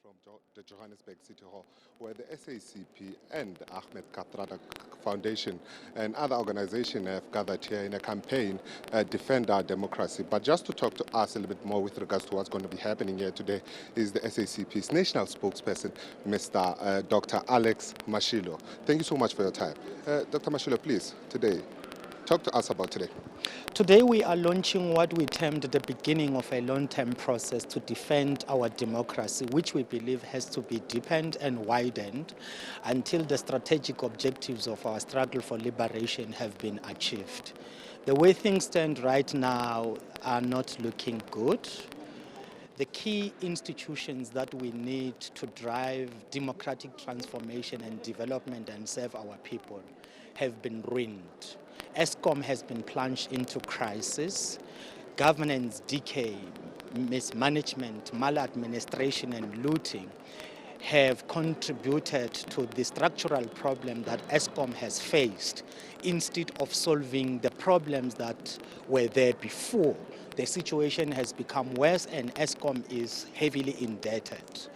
from the Johannesburg City Hall, where the SACP and Ahmed Kathrada Foundation and other organizations have gathered here in a campaign, Defend Our Democracy. But just to talk to us a little bit more with regards to what's going to be happening here today is the SACP's national spokesperson, Mr. Dr. Alex Mashilo. Thank you so much for your time. Dr. Mashilo, please, today, talk to us about today. Today we are launching what we termed the beginning of a long-term process to defend our democracy, which we believe has to be deepened and widened until the strategic objectives of our struggle for liberation have been achieved. The way things stand right now are not looking good. The key institutions that we need to drive democratic transformation and development and serve our people have been ruined. ESCOM has been plunged into crisis. Governance decay, mismanagement, maladministration and looting have contributed to the structural problem that ESCOM has faced. Instead of solving the problems that were there before, the situation has become worse and ESCOM is heavily indebted.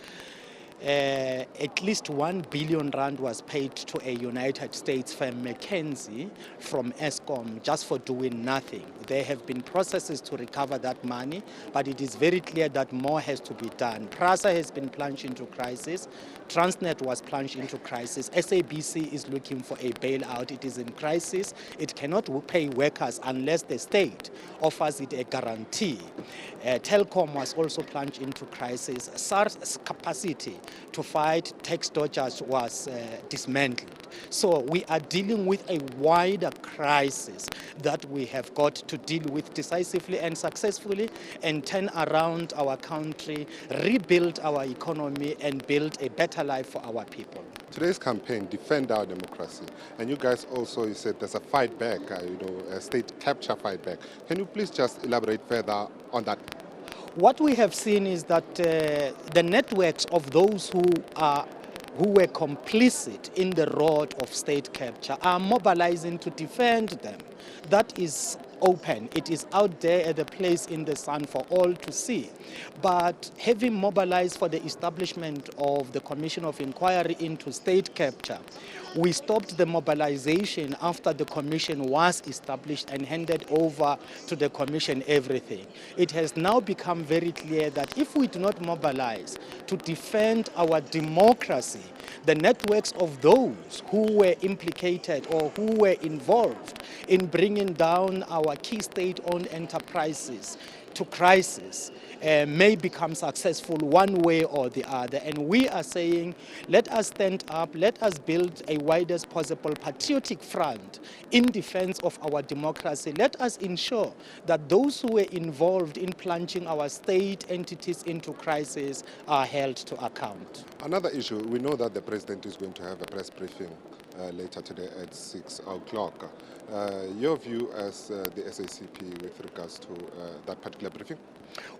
At least 1 billion rand was paid to a United States firm, McKinsey, from ESCOM just for doing nothing. There have been processes to recover that money, but it is very clear that more has to be done. PRASA has been plunged into crisis. Transnet was plunged into crisis. SABC is looking for a bailout. It is in crisis. It cannot pay workers unless the state offers it a guarantee. Telkom was also plunged into crisis. SARS capacity to fight tax dodgers was dismantled. So we are dealing with a wider crisis that we have got to deal with decisively and successfully and turn around our country, rebuild our economy and build a better life for our people. Today's campaign, Defend Our Democracy, and you guys also, you said there's a fight back, a state capture fight back. Can you please just elaborate further on that? What we have seen is that the networks of those who were complicit in the road of state capture are mobilizing to defend them. That is open. It is out there at the place in the sun for all to see. But having mobilized for the establishment of the Commission of Inquiry into state capture, we stopped the mobilization after the commission was established and handed over to the commission everything. It has now become very clear that if we do not mobilize to defend our democracy, the networks of those who were implicated or who were involved in bringing down our key state-owned enterprises to crisis may become successful one way or the other. And we are saying, let us stand up, let us build a widest possible patriotic front in defense of our democracy. Let us ensure that those who were involved in plunging our state entities into crisis are held to account. Another issue, we know that the president is going to have a press briefing later today at 6 o'clock. Your view as the SACP with regards to that particular briefing?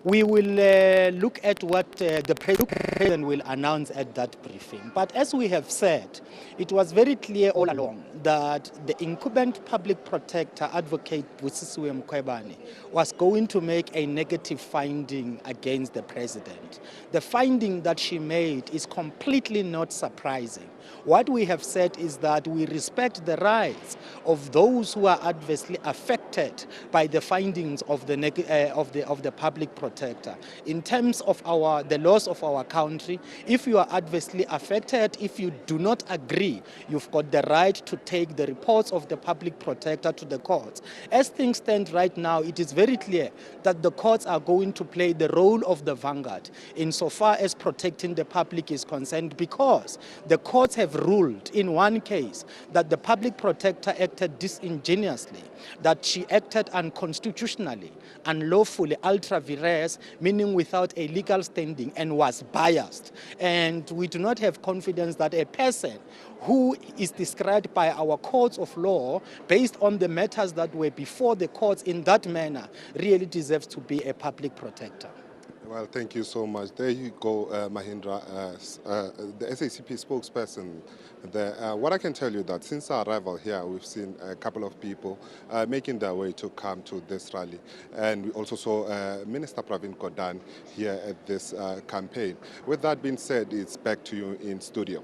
We will look at what the president will announce at that briefing. But as we have said, it was very clear all along that the incumbent public protector, Advocate Busisiwe Mkhwebane, was going to make a negative finding against the president. The finding that she made is completely not surprising. What we have said is that we respect the rights of those who are adversely affected by the findings of the public protector. In terms of the laws of our country, if you are adversely affected, if you do not agree, you've got the right to take the reports of the public protector to the courts. As things stand right now, it is very clear that the courts are going to play the role of the vanguard insofar as protecting the public is concerned, because the courts have ruled in one case that the public protector acted disingenuously, that she acted unconstitutionally, unlawfully, ultra vires, meaning without a legal standing, and was biased. And we do not have confidence that a person who is described by our courts of law based on the matters that were before the courts in that manner really deserves to be a public protector. Well, thank you so much. There you go, Mahindra, the SACP spokesperson there. What I can tell you that since our arrival here, we've seen a couple of people making their way to come to this rally. And we also saw Minister Pravin Gordhan here at this campaign. With that being said, it's back to you in studio.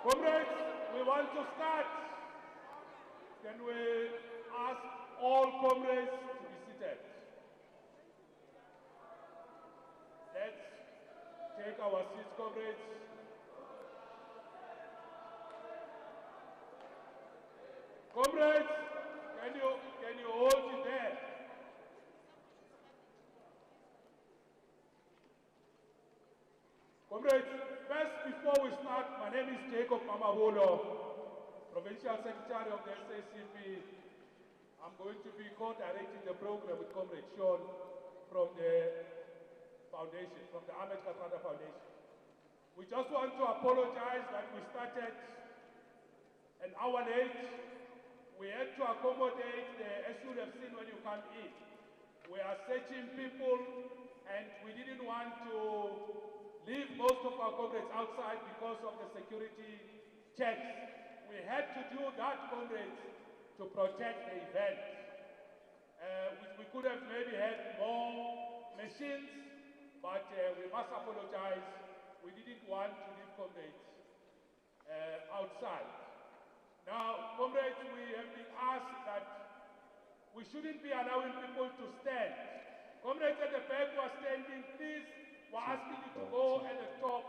Comrades, we want to start. Can we ask all comrades to be seated? Let's take our seats, comrades. Comrades, can you hold it there? Comrades, first, before we start, my name is Jacob Mamabolo, Provincial Secretary of the SACP. I'm going to be co-directing the program with Comrade Sean from the foundation, from the Ahmed Katrada Foundation. We just want to apologize that we started an hour late. We had to accommodate as you have seen when you come in. We are searching people and we didn't want to leave most of our comrades outside because of the security checks. We had to do that, comrades, to protect the event. We could have maybe had more machines, but we must apologize. We didn't want to leave comrades outside. Now, comrades, we have been asked that we shouldn't be allowing people to stand. Comrades at the back who are standing, please, we're asking you to go at the top.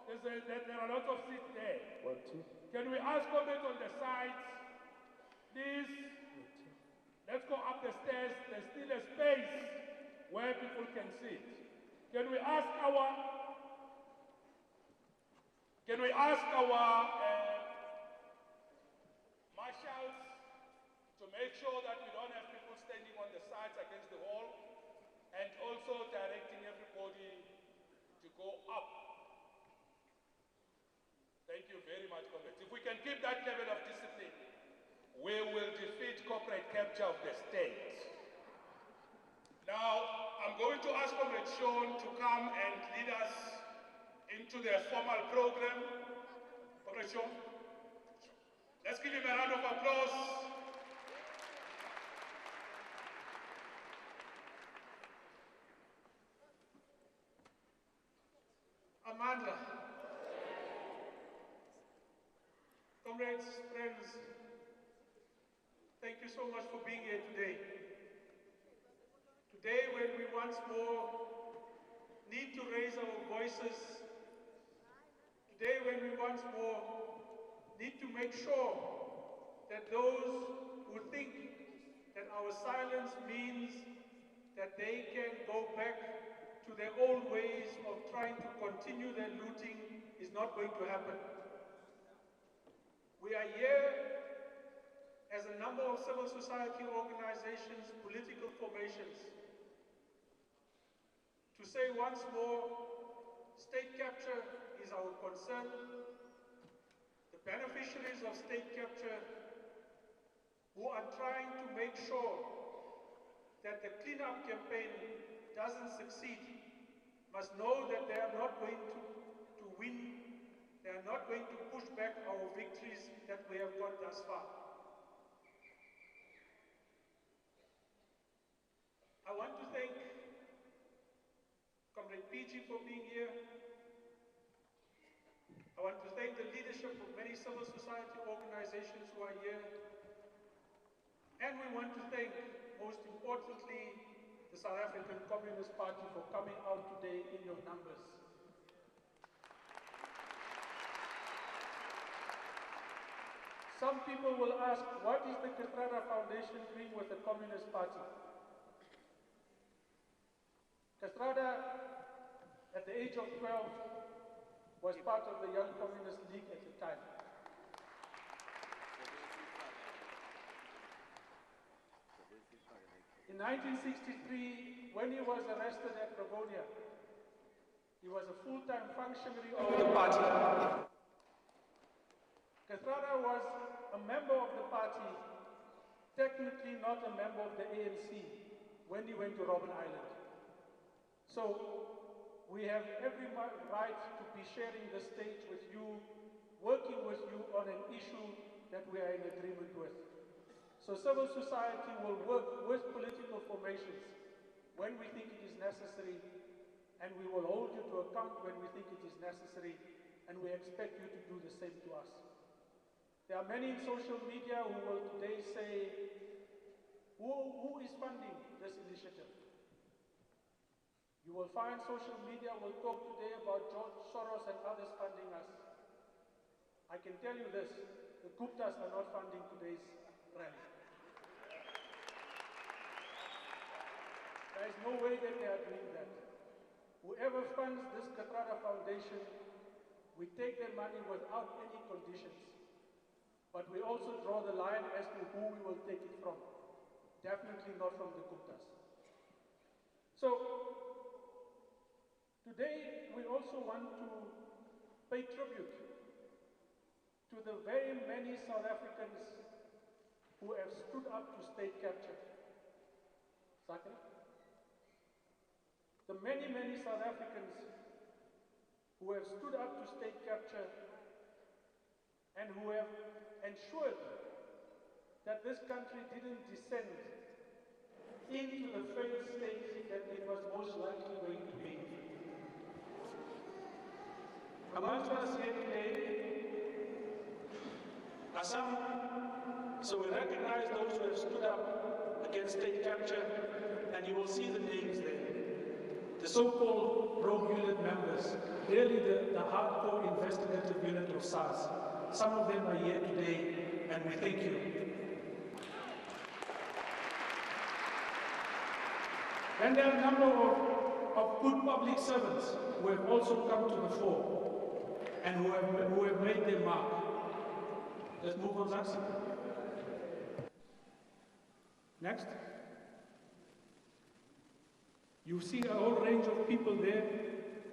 There are lots of seats there. Can we ask comrades on the sides, please, let's go up the stairs. There's still a space where people can sit. Can we ask our marshals to make sure that we don't have people standing on the sides against the wall, and also directing everybody to go up. Thank you very much, comrades. If we can keep that level of discipline, we will defeat corporate capture of the state. Now, I'm going to ask Comrade Sean to come and lead us into the formal program. Comrade Sean, let's give him a round of applause. Amandla. Comrades, friends, thank you so much for being here today. Today, when we once more need to raise our voices, today when we once more need to make sure that those who think that our silence means that they can go back to their old ways of trying to continue their looting is not going to happen. We are here as a number of civil society organizations, political formations, to say once more, state capture is our concern. The beneficiaries of state capture who are trying to make sure that the cleanup campaign doesn't succeed must know that they are not going to win. They are not going to push back our victories that we have got thus far. I want to thank Comrade PG for being here. I want to thank the leadership of many civil society organizations who are here. And we want to thank, most importantly, the South African Communist Party for coming out today in your numbers. Some people will ask, what is the Katrada Foundation doing with the Communist Party? Katrada, at the age of 12, was part of the Young Communist League at the time. In 1963, when he was arrested at Pretoria, he was a full-time functionary of the party. Kathrada was a member of the party, technically not a member of the ANC, when he went to Robben Island. So, we have every right to be sharing the stage with you, working with you on an issue that we are in agreement with. So civil society will work with political formations when we think it is necessary, and we will hold you to account when we think it is necessary, and we expect you to do the same to us. There are many in social media who will today say, who is funding this initiative? You will find social media will talk today about George Soros and others funding us. I can tell you this, the Guptas are not funding today's rally. There is no way that they are doing that. Whoever funds this Kathrada Foundation, we take their money without any conditions. But we also draw the line as to who we will take it from. Definitely not from the Guptas. So, today we also want to pay tribute to the very many South Africans who have stood up to state capture. Second, the many, many South Africans who have stood up to state capture and who have ensured that this country didn't descend into the failed state that it was most likely going to be. Amongst us here today are some, so we recognize those who have stood up against state capture, and you will see the names there. The so-called rogue unit members, really the hardcore investigative unit of SARS. Some of them are here today, and we thank you. Then there are a number of good public servants who have also come to the fore and who have made their mark. Let's move on, Zaxi. Next. You see a whole range of people there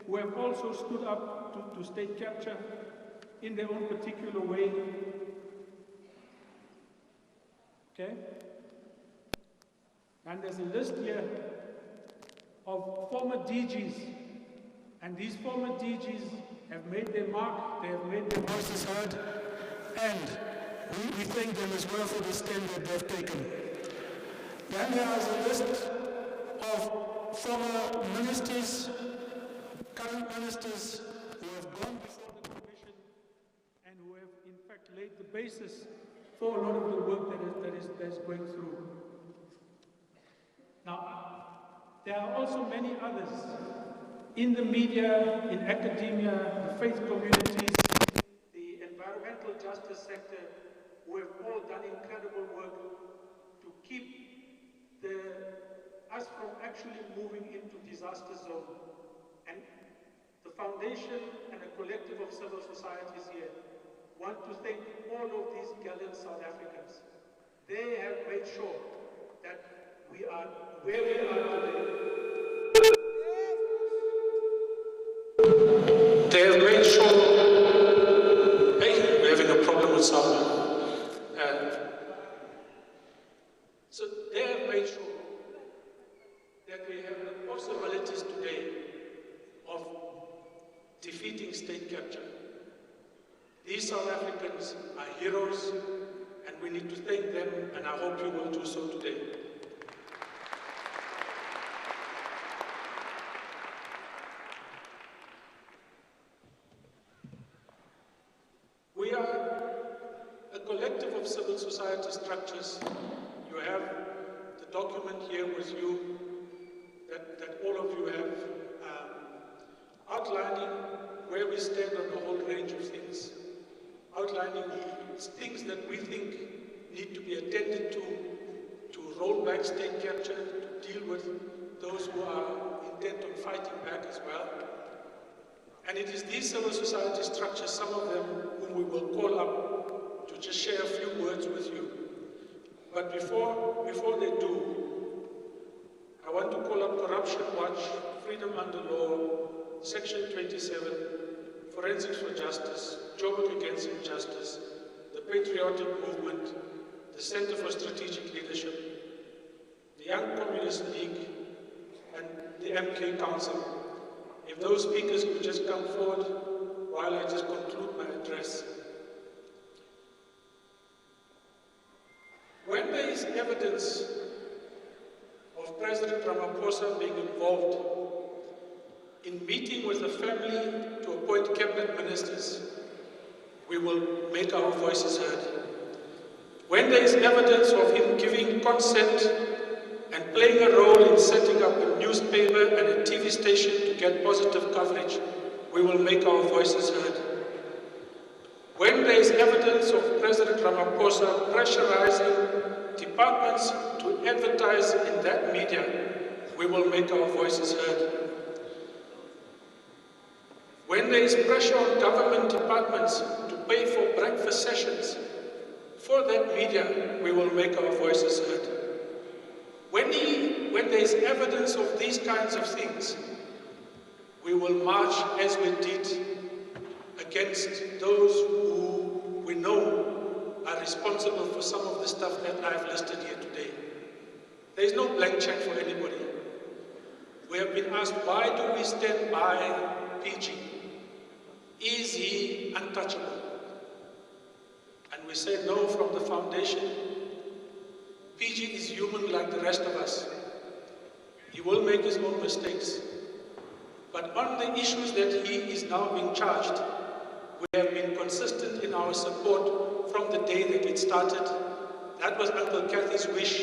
who have also stood up to state capture in their own particular way. Okay? And there's a list here of former DGs, and these former DGs have made their mark, they have made their voices heard, and we thank them as well for the stand that they've taken. Then there is a list of former ministers, current ministers who have gone before the Commission and who have in fact laid the basis for a lot of the work that is going through. Now, there are also many others in the media, in academia, the faith communities, the environmental justice sector, who have all done incredible work to keep us from actually moving into disaster zone. And the foundation and a collective of civil societies here want to thank all of these gallant South Africans. They have made sure that we are where we are today. They have made sure, hey, we're having a problem with sound. So they have made sure that we have the possibilities today of defeating state capture. These South Africans are heroes, and we need to thank them, and I hope you will do so today. We are a collective of civil society structures. You have the document here with you that all of you have, outlining where we stand on a whole range of things, outlining things that we think need to be attended to roll back state capture, to deal with those who are intent on fighting back as well. And it is these civil society structures, some of them whom we will call up to just share a few words with you. But before they do, Corruption Watch, Freedom Under Law, Section 27, Forensics for Justice, Joburg Against Injustice, the Patriotic Movement, the Center for Strategic Leadership, the Young Communist League, and the MK Council. If those speakers could just come forward while I just conclude my address. When there is evidence of President Ramaphosa being involved in meeting with the family to appoint cabinet ministers, we will make our voices heard. When there is evidence of him giving consent and playing a role in setting up a newspaper and a TV station to get positive coverage, we will make our voices heard. When there is evidence of President Ramaphosa pressurizing departments to advertise in that media, we will make our voices heard. When there is pressure on government departments to pay for breakfast sessions for that media, we will make our voices heard. When there is evidence of these kinds of things, we will march as we did against those who we know are responsible for some of the stuff that I've listed here today. There is no blank check for anybody. We have been asked, why do we stand by PG? Is he untouchable? And we say no from the foundation. PG is human like the rest of us. He will make his own mistakes. But on the issues that he is now being charged, we have been consistent in our support from the day that it started. That was Uncle Kathy's wish,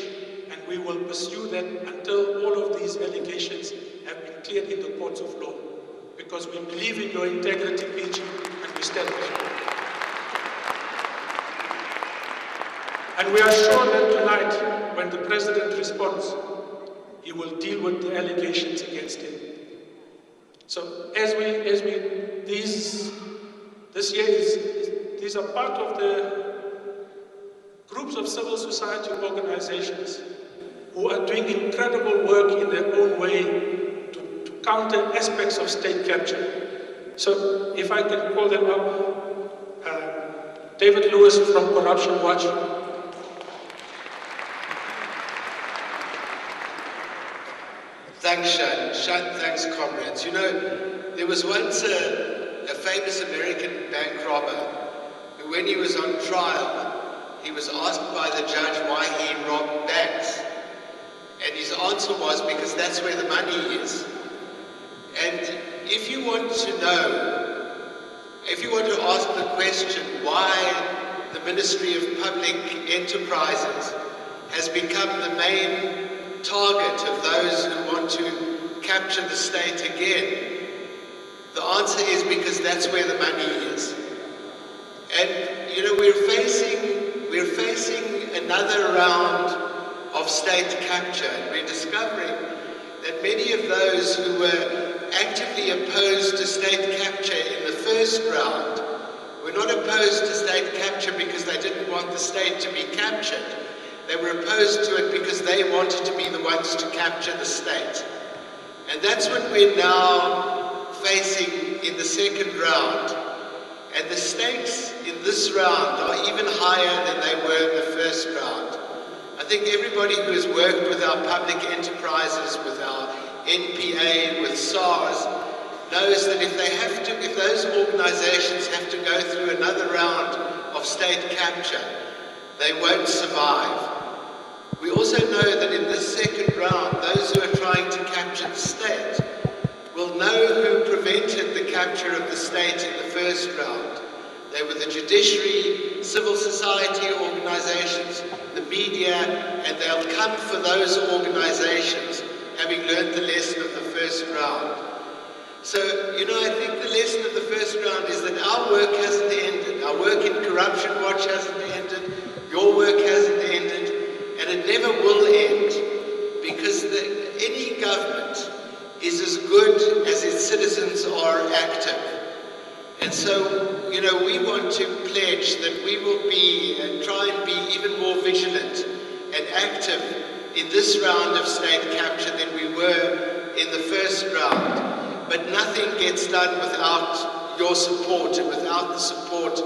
and we will pursue that until all of these allegations have been cleared in the courts of law. Because we believe in your integrity, PG, and we stand with you. And we are sure that tonight, when the President responds, he will deal with the allegations against him. So this year these are part of the groups of civil society organizations who are doing incredible work in their own way to counter aspects of state capture. So if I can call them up, David Lewis from Corruption Watch. Thanks, Shan. Thanks, comrades. You know, there was once a famous American bank robber who, when he was on trial, he was asked by the judge why he robbed banks. And his answer was, because that's where the money is. And if you want to know, if you want to ask the question why the Ministry of Public Enterprises has become the main target of those who want to capture the state again, the answer is because that's where the money is. And you know, we're facing another round of state capture, and we're discovering that many of those who were actively opposed to state capture in the first round were not opposed to state capture because they didn't want the state to be captured. They were opposed to it because they wanted to be the ones to capture the state. And that's what we're now facing in the second round. And the stakes in this round are even higher than they were in the first round. I think everybody who has worked with our public enterprises, with our NPA, with SARS, knows that if those organizations have to go through another round of state capture, they won't survive. We also know that in this second round, those who are trying to capture the state will know who prevented the capture of the state in the first round. They were the judiciary, civil society organizations, the media, and they'll come for those organizations, having learned the lesson of the first round. So, you know, I think the lesson of the first round is that our work hasn't ended. Our work in Corruption Watch hasn't ended. Your work hasn't ended. And it never will end, because any government is as good as its citizens are active. And so, you know, we want to pledge that we will be and try and be even more vigilant and active in this round of state capture than we were in the first round, but nothing gets done without your support and without the support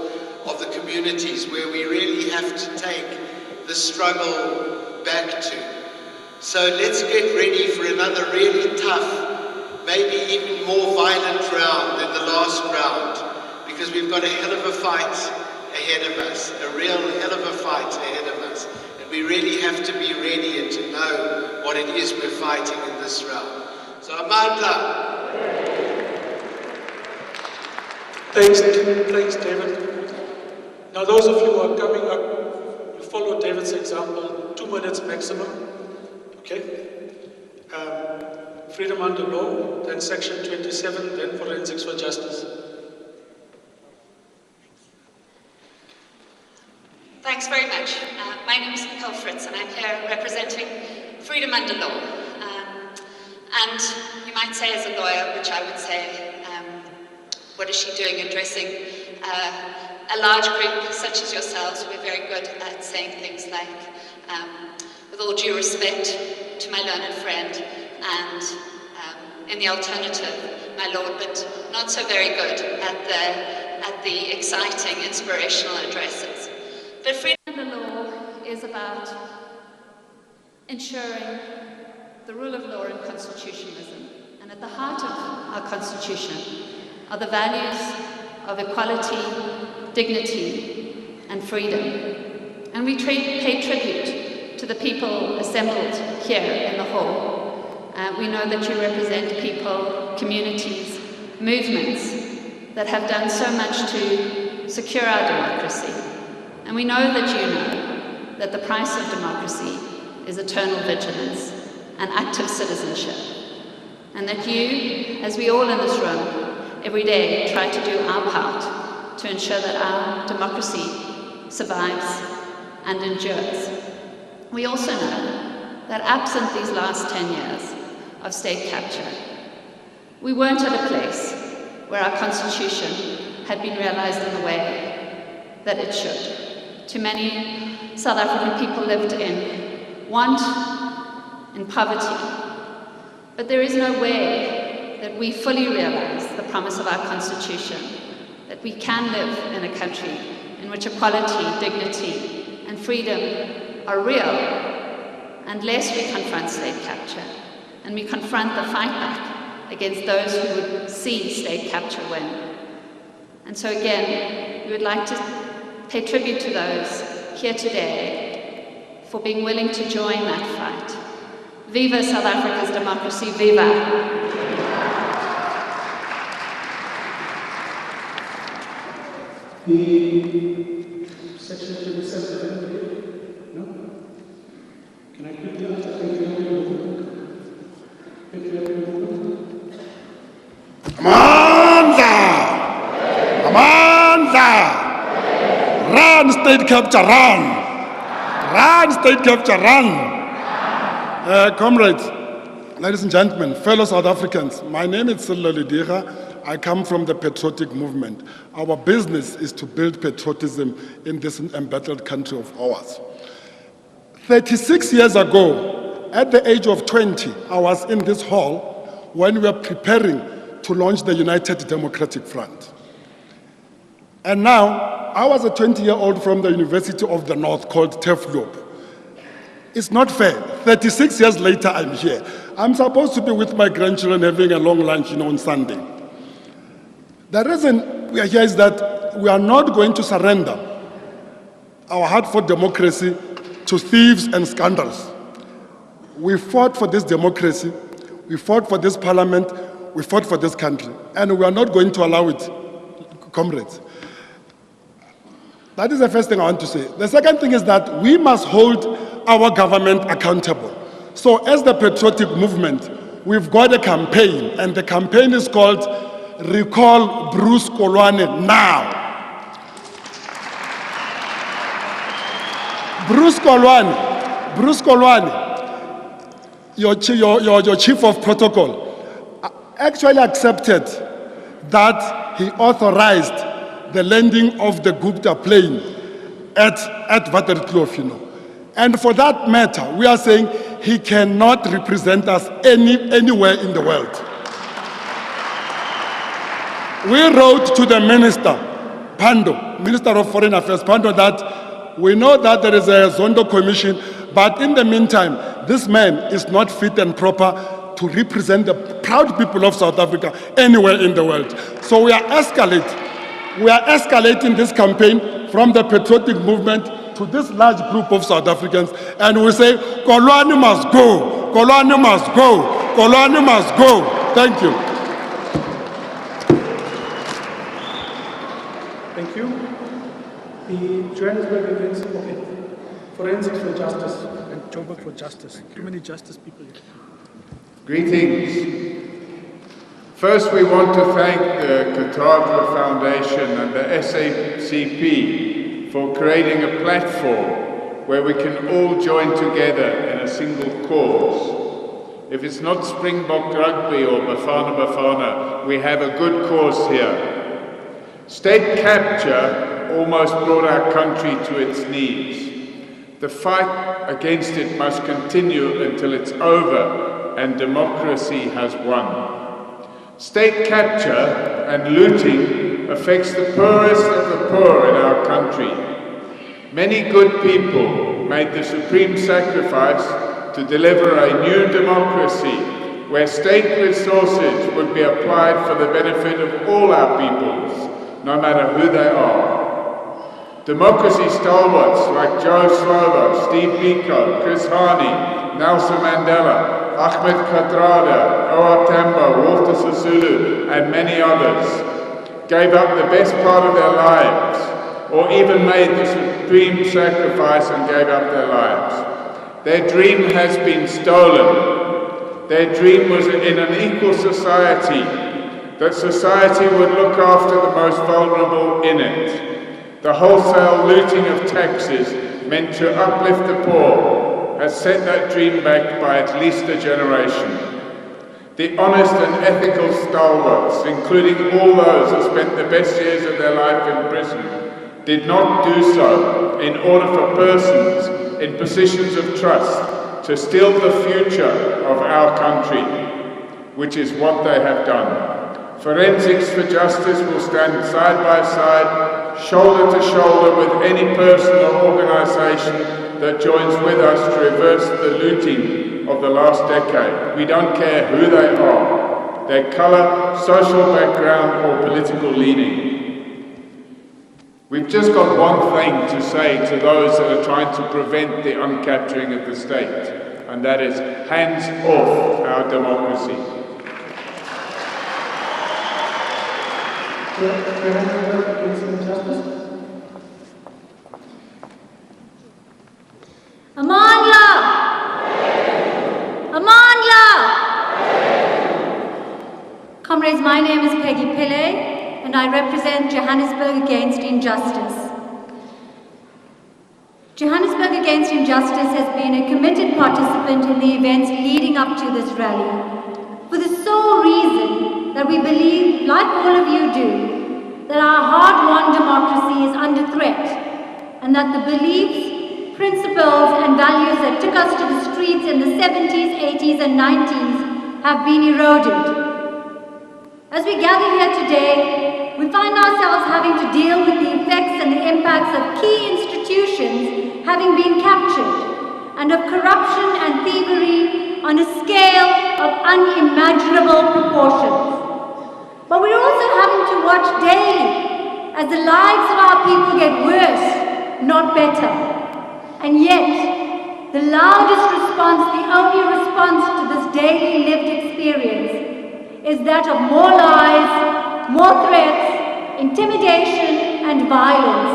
of the communities where we really have to take the struggle back to. So let's get ready for another really tough, maybe even more violent round than the last round, because we've got a hell of a fight ahead of us, a real hell of a fight ahead of us. And we really have to be ready and to know what it is we're fighting in this round. So Amandla. Thanks, David. Now those of you who are coming up, you follow David's example, 2 minutes maximum, okay? Freedom under law, then section 27, then forensics for justice. Thanks very much. My name is Nicole Fritz and I'm here representing Freedom Under Law. And you might say as a lawyer, which I would say, what is she doing addressing a large group such as yourselves who are very good at saying things like, with all due respect to my learned friend and in the alternative, my lord, but not so very good at the exciting, inspirational addresses. But freedom under law is about ensuring the rule of law and constitutionalism. And at the heart of our constitution are the values of equality, dignity, and freedom. And we pay tribute to the people assembled here in the hall. We know that you represent people, communities, movements that have done so much to secure our democracy. And we know that you know that the price of democracy is eternal vigilance and active citizenship. And that you, as we all in this room, every day try to do our part to ensure that our democracy survives and endures. We also know that absent these last 10 years of state capture, we weren't at a place where our constitution had been realized in the way that it should. Too many South African people lived in want, in poverty, but there is no way that we fully realize the promise of our constitution, that we can live in a country in which equality, dignity, and freedom are real, unless we confront state capture, and we confront the fight back against those who would see state capture win. And so again, we would like to pay tribute to those here today for being willing to join that fight. Viva South Africa's democracy, viva! The section 27, no? Can I quickly ask? Amandla! Amandla! Run, state capture, run! Run, state capture, run! Comrades, ladies and gentlemen, fellow South Africans, my name is Sello Lidira. I come from the patriotic movement. Our business is to build patriotism in this embattled country of ours. 36 years ago, at the age of 20, I was in this hall when we were preparing to launch the United Democratic Front. And now, I was a 20-year-old from the University of the North called TEFLOP. It's not fair. 36 years later, I'm here. I'm supposed to be with my grandchildren having a long lunch, on Sunday. The reason we are here is that we are not going to surrender our heart for democracy to thieves and scandals. We fought for this democracy, we fought for this parliament, we fought for this country, and we are not going to allow it, comrades. That is the first thing I want to say. The second thing is that we must hold our government accountable. So as the patriotic movement, we've got a campaign, and the campaign is called Recall Bruce Kolwane Now. Bruce Kolwane, your chief of protocol, actually accepted that he authorized the landing of the Gupta plane at Waterkloof, And for that matter, we are saying he cannot represent us anywhere in the world. We wrote to the Minister of Foreign Affairs, Pando, that we know that there is a Zondo Commission, but in the meantime, this man is not fit and proper to represent the proud people of South Africa anywhere in the world. So we are escalating this campaign from the patriotic movement to this large group of South Africans, and we say, Kolwani must go, Kolwani must go, Kolwani must go. Thank you. Thank you. The Johannesburg events, okay. Forensics for Justice. And Joburg for Justice. Too many justice people here. Greetings. First, we want to thank the Katradra Foundation and the SABC for creating a platform where we can all join together in a single cause. If it's not Springbok Rugby or Bafana Bafana, we have a good cause here. State capture almost brought our country to its knees. The fight against it must continue until it's over and democracy has won. State capture and looting affects the poorest of the poor in our country. Many good people made the supreme sacrifice to deliver a new democracy where state resources would be applied for the benefit of all our peoples, no matter who they are. Democracy stalwarts like Joe Slovo, Steve Biko, Chris Hani, Nelson Mandela, Ahmed Kathrada, O.R. Tambo, Walter Sisulu, and many others gave up the best part of their lives, or even made the supreme sacrifice and gave up their lives. Their dream has been stolen. Their dream was in an equal society, that society would look after the most vulnerable in it. The wholesale looting of taxes meant to uplift the poor has set that dream back by at least a generation. The honest and ethical stalwarts, including all those who spent the best years of their life in prison, did not do so in order for persons in positions of trust to steal the future of our country, which is what they have done. Forensics for Justice will stand side by side, shoulder to shoulder with any person or organisation that joins with us to reverse the looting of the last decade. We don't care who they are, their colour, social background or political leaning. We've just got one thing to say to those that are trying to prevent the uncapturing of the state, and that is hands off our democracy. Amandla! Amandla! Comrades, my name is Peggy Pillay, and I represent Johannesburg Against Injustice. Johannesburg Against Injustice has been a committed participant in the events leading up to this rally, for the sole reason that we believe, like all of you do, that our hard-won democracy is under threat, and that the beliefs, principles and values that took us to the streets in the 70s, 80s and 90s have been eroded. As we gather here today, we find ourselves having to deal with the effects and the impacts of key institutions having been captured, and of corruption and thievery on a scale of unimaginable proportions. But we're also having to watch daily as the lives of our people get worse, not better. And yet, the loudest response, the only response to this daily lived experience, is that of more lies, more threats, intimidation, and violence.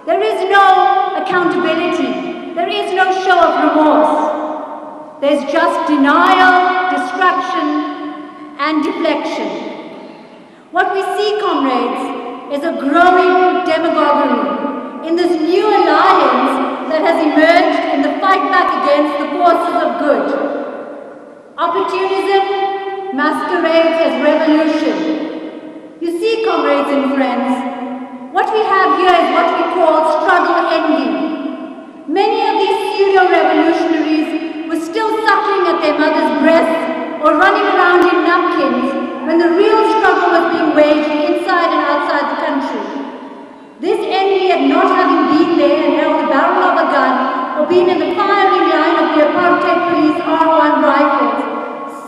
There is no accountability. There is no show of remorse. There's just denial, distraction, and deflection. What we see, comrades, is a growing demagoguery in this new alliance that has emerged in the fight back against the forces of good. Opportunism masquerades as revolution. You see, comrades and friends, what we have here is what we call struggle envy. Many of these pseudo-revolutionaries were still suckling at their mother's breasts or running around in napkins when the real struggle was being waged inside and outside the country. This envy at not having been there and held the barrel of a gun or been in the firing line of the apartheid police R1 rifles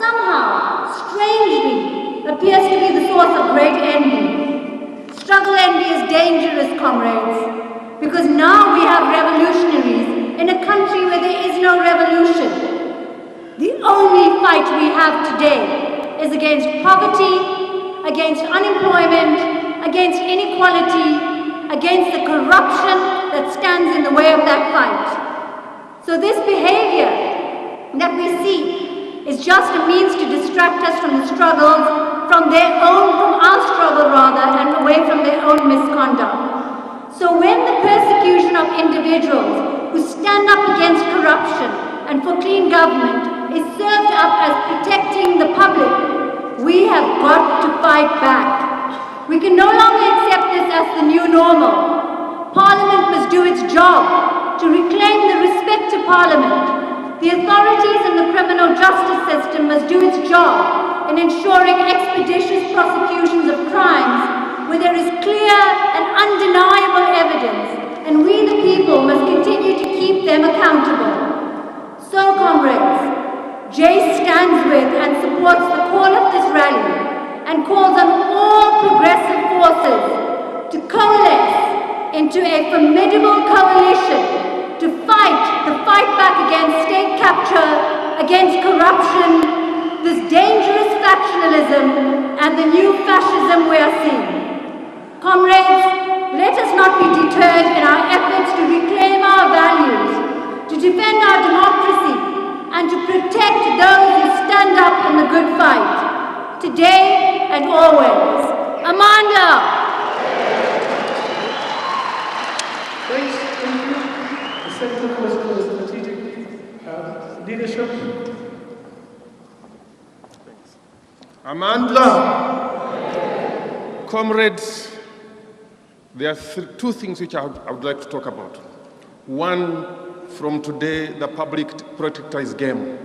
somehow, strangely, appears to be the source of great envy. Struggle envy is dangerous, comrades, because now we have revolutionaries in a country where there is no revolution. The only fight we have today is against poverty, against unemployment, against inequality, against the corruption that stands in the way of that fight. So this behavior that we see is just a means to distract us from the struggles, from our struggle rather, and away from their own misconduct. So when the persecution of individuals who stand up against corruption and for clean government is served up as protecting the public, we have got to fight back. We can no longer accept this as the new normal. Parliament must do its job to reclaim the respect to Parliament. The authorities in the criminal justice system must do its job in ensuring expeditious prosecutions of crimes where there is clear and undeniable evidence, and we the people must continue to keep them accountable. So, comrades, Jay stands with and supports the call of this rally and calls on all progressive forces to coalesce into a formidable coalition to fight the fight back against state capture, against corruption, this dangerous factionalism, and the new fascism we are seeing. Comrades, let us not be deterred in our efforts to reclaim our values, to defend our democracy, and to protect those who stand up in the good fight, today and always. Amanda! Thanks. Thank you. The second question is strategic leadership. Amanda, comrades, there are two things which I would like to talk about. One, from today, the public protector is game.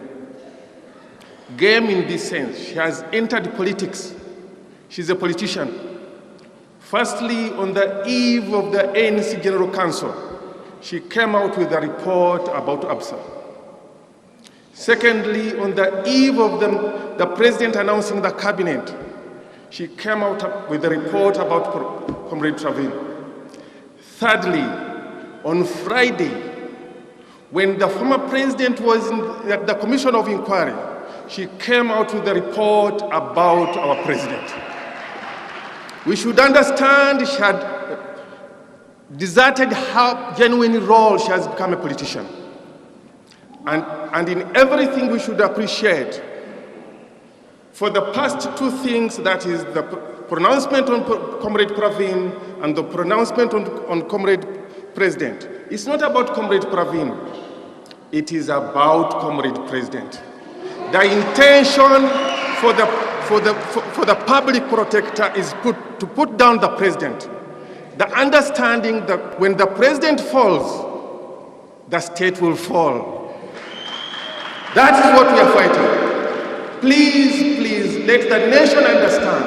Game in this sense, she has entered politics. She's a politician. Firstly, on the eve of the ANC General Council, she came out with a report about ABSA. Secondly, on the eve of the president announcing the cabinet, she came out with a report about Comrade Pravin. Thirdly, on Friday, when the former president was at the Commission of Inquiry, she came out with a report about our president. We should understand she had deserted her genuine role. She has become a politician. And in everything we should appreciate. For the past two things, that is the pronouncement on Comrade Pravin and the pronouncement on Comrade President, it's not about Comrade Pravin. It is about Comrade President. The intention for the public protector is to put down the president. The understanding that when the president falls, the state will fall. That is what we are fighting. Please, please, let the nation understand.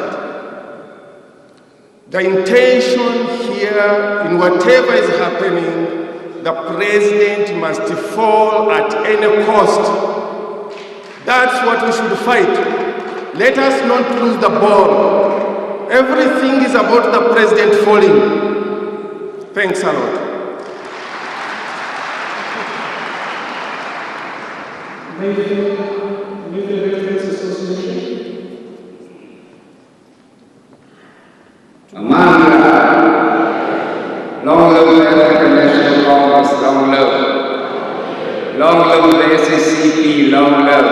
The intention here, in whatever is happening, the president must fall at any cost. That's what we should fight. Let us not lose the ball. Everything is about the president falling. Thanks a lot. Amanda, long live the African National Congress, long live. Long live the SACP, long live.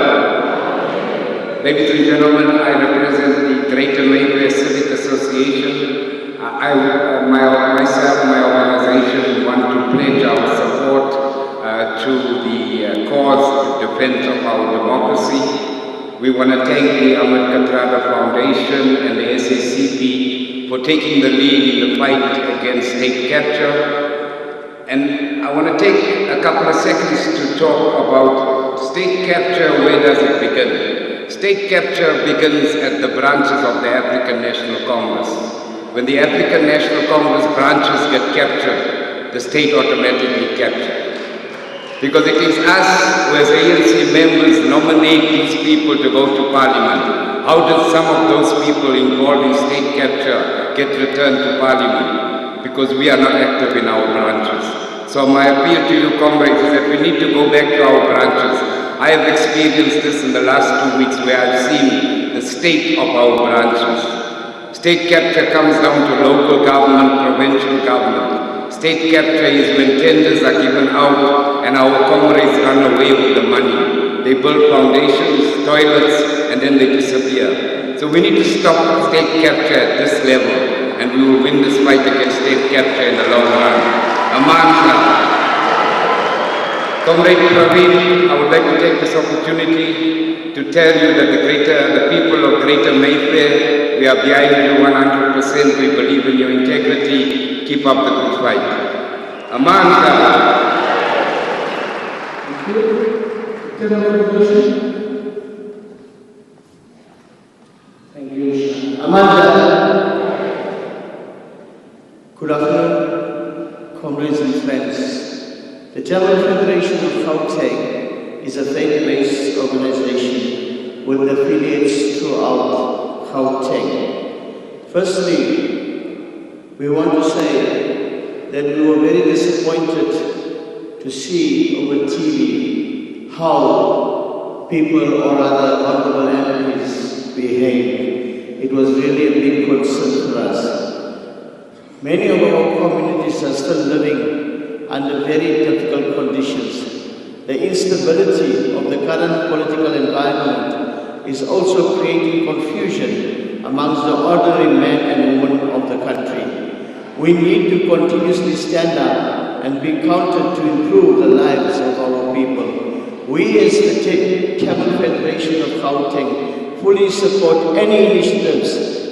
Ladies and gentlemen, I represent the Greater Mayfair Civic Association. Myself and my organization want to pledge our support to the cause, defense of our democracy. We want to thank the Ahmed Kathrada Foundation and the SACP for taking the lead in the fight against state capture. And I want to take a couple of seconds to talk about state capture, where does it begin? State capture begins at the branches of the African National Congress. When the African National Congress branches get captured, the state automatically captured. Because it is us who as ANC members nominate these people to go to parliament. How did some of those people involved in state capture get returned to parliament? Because we are not active in our branches. So my appeal to you, comrades, is that we need to go back to our branches. I have experienced this in the last 2 weeks where I've seen the state of our branches. State capture comes down to local government, provincial government. State capture is when tenders are given out and our comrades run away with the money. They build foundations, toilets, and then they disappear. So we need to stop state capture at this level, and we will win this fight against state capture in the long run. Aman. Comrade Praveen, I would like to take this opportunity to tell you that the people of Greater Mayfair, we are behind you 100%. We believe in your integrity. Keep up the good fight. Aman. Thank you. Amanda. Good afternoon, comrades and friends. The Tamil Federation of Gauteng is a faith-based organization with affiliates throughout Gauteng. Firstly, we want to say that we were very disappointed to see over TV how people or other honorable MPs behave. It was really a big concern for us. Many of our communities are still living under very difficult conditions. The instability of the current political environment is also creating confusion amongst the ordinary men and women of the country. We need to continuously stand up and be counted to improve the lives of our people. We as the Tamil Federation of Gauteng fully support any initiatives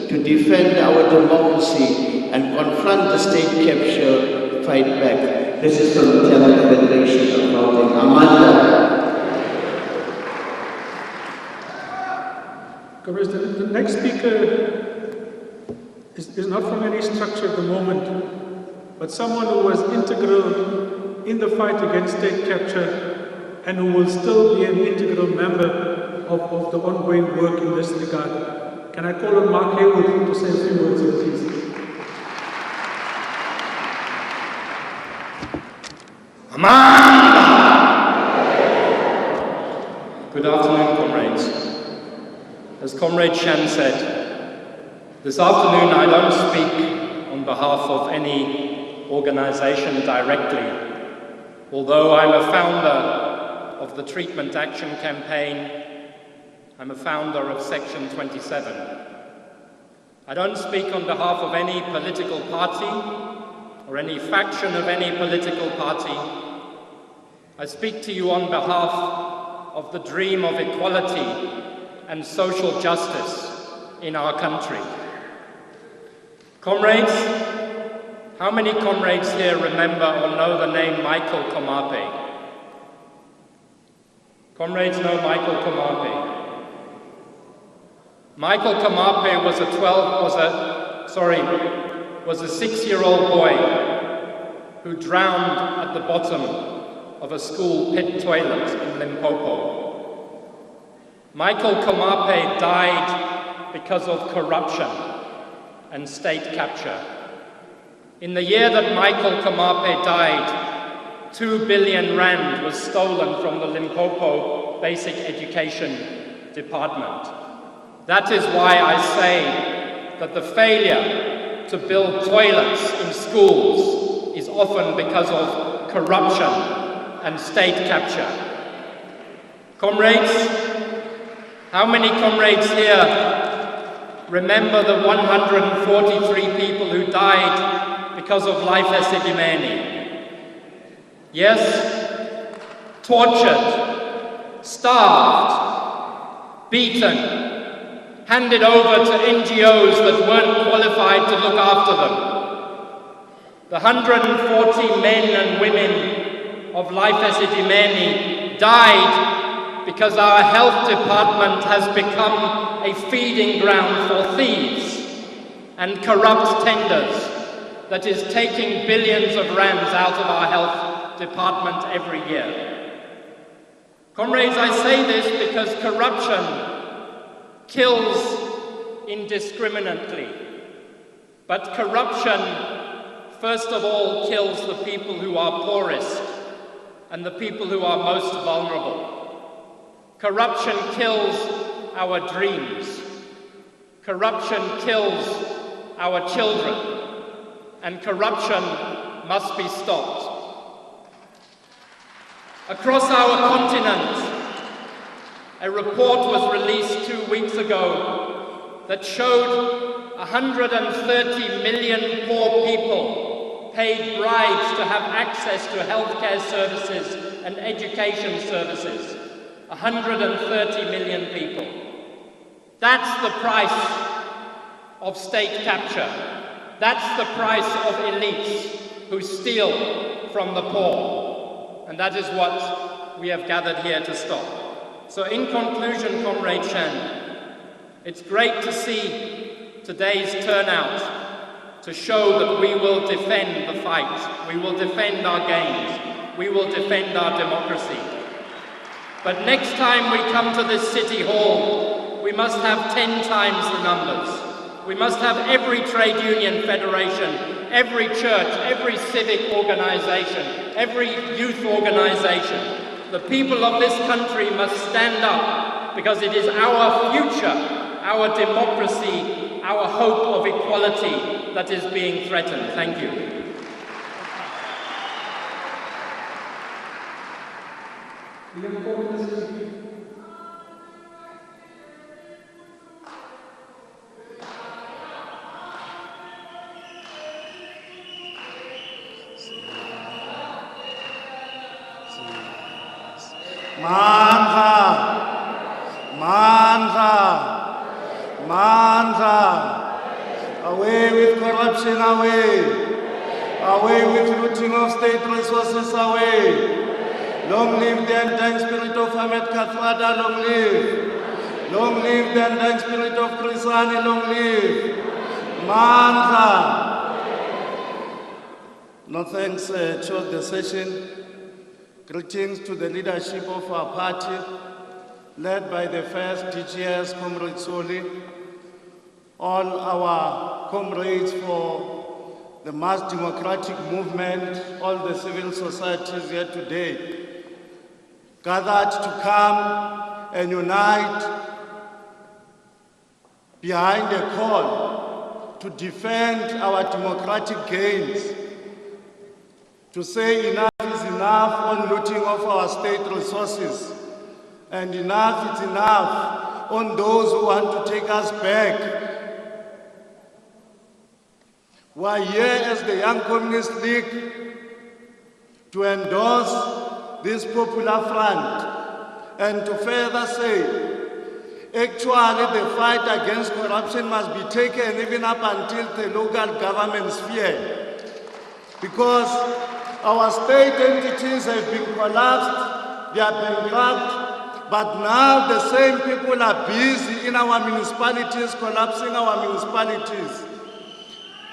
to defend our democracy and confront the state capture fight back. This is from the Tamil Federation of Gauteng. Amanda. The next speaker is not from any structure at the moment, but someone who was integral in the fight against state capture and who will still be an integral member of the ongoing work in this regard. Can I call on Mark Haywood to say a few words here, please? Good afternoon, comrades. As Comrade Shan said, this afternoon I don't speak on behalf of any organization directly, although I'm a founder of the Treatment Action Campaign. I'm a founder of Section 27. I don't speak on behalf of any political party or any faction of any political party. I speak to you on behalf of the dream of equality and social justice in our country. Comrades, how many comrades here remember or know the name Michael Komape? Comrades know Michael Komape. Michael Komape was a 6-year-old boy who drowned at the bottom of a school pit toilet in Limpopo. Michael Komape died because of corruption and state capture. In the year that Michael Komape died, 2 billion rand was stolen from the Limpopo Basic Education Department. That is why I say that the failure to build toilets in schools is often because of corruption and state capture. Comrades, how many comrades here remember the 143 people who died because of life Esidimeni? Yes, tortured, starved, beaten, handed over to NGOs that weren't qualified to look after them. The 140 men and women of Life Esidimeni died because our health department has become a feeding ground for thieves and corrupt tenders that is taking billions of rands out of our health department every year. Comrades, I say this because corruption kills indiscriminately, but corruption, first of all, kills the people who are poorest and the people who are most vulnerable. Corruption kills our dreams. Corruption kills our children. And corruption must be stopped. Across our continent, a report was released 2 weeks ago that showed 130 million poor people paid bribes to have access to healthcare services and education services. 130 million people. That's the price of state capture. That's the price of elites who steal from the poor. And that is what we have gathered here to stop. So in conclusion, Comrade Shan, it's great to see today's turnout to show that we will defend the fight. We will defend our gains. We will defend our democracy. But next time we come to this City Hall, we must have 10 times the numbers. We must have every trade union federation, every church, every civic organization, every youth organization. The people of this country must stand up because it is our future, our democracy, our hope of equality that is being threatened. Thank you. Away with corruption, away with looting of state resources, away. Long live the undying spirit of Ahmed Kathrada, long live. Long live the undying spirit of Krisani, long live. Mandla. No thanks to the session. Greetings to the leadership of our party, led by the first DGS, Comrade Soli, all our comrades for the mass democratic movement, all the civil societies here today, gathered to come and unite behind a call to defend our democratic gains, to say enough is enough on looting of our state resources, and enough is enough on those who want to take us back. We are here as the Young Communist League to endorse this popular front and to further say, actually the fight against corruption must be taken even up until the local government sphere, because our state entities have been collapsed, they are bankrupt, but now the same people are busy in our municipalities, collapsing our municipalities.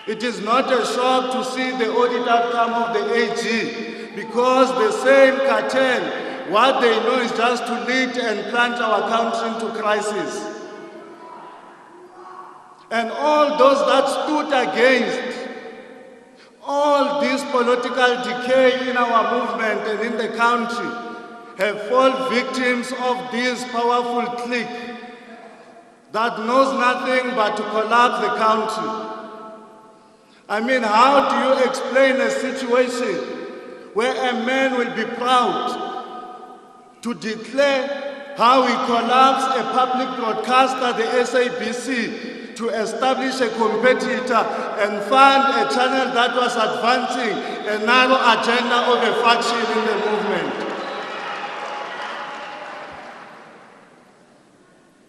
It is not a shock to see the audit outcome of the AG, because the same cartel, what they know is just to lead and plunge our country into crisis. And all those that stood against all this political decay in our movement and in the country have fallen victims of this powerful clique that knows nothing but to collapse the country. I mean, how do you explain a situation where a man will be proud to declare how he collapsed a public broadcaster, the SABC, to establish a competitor and fund a channel that was advancing a narrow agenda of a faction in the movement?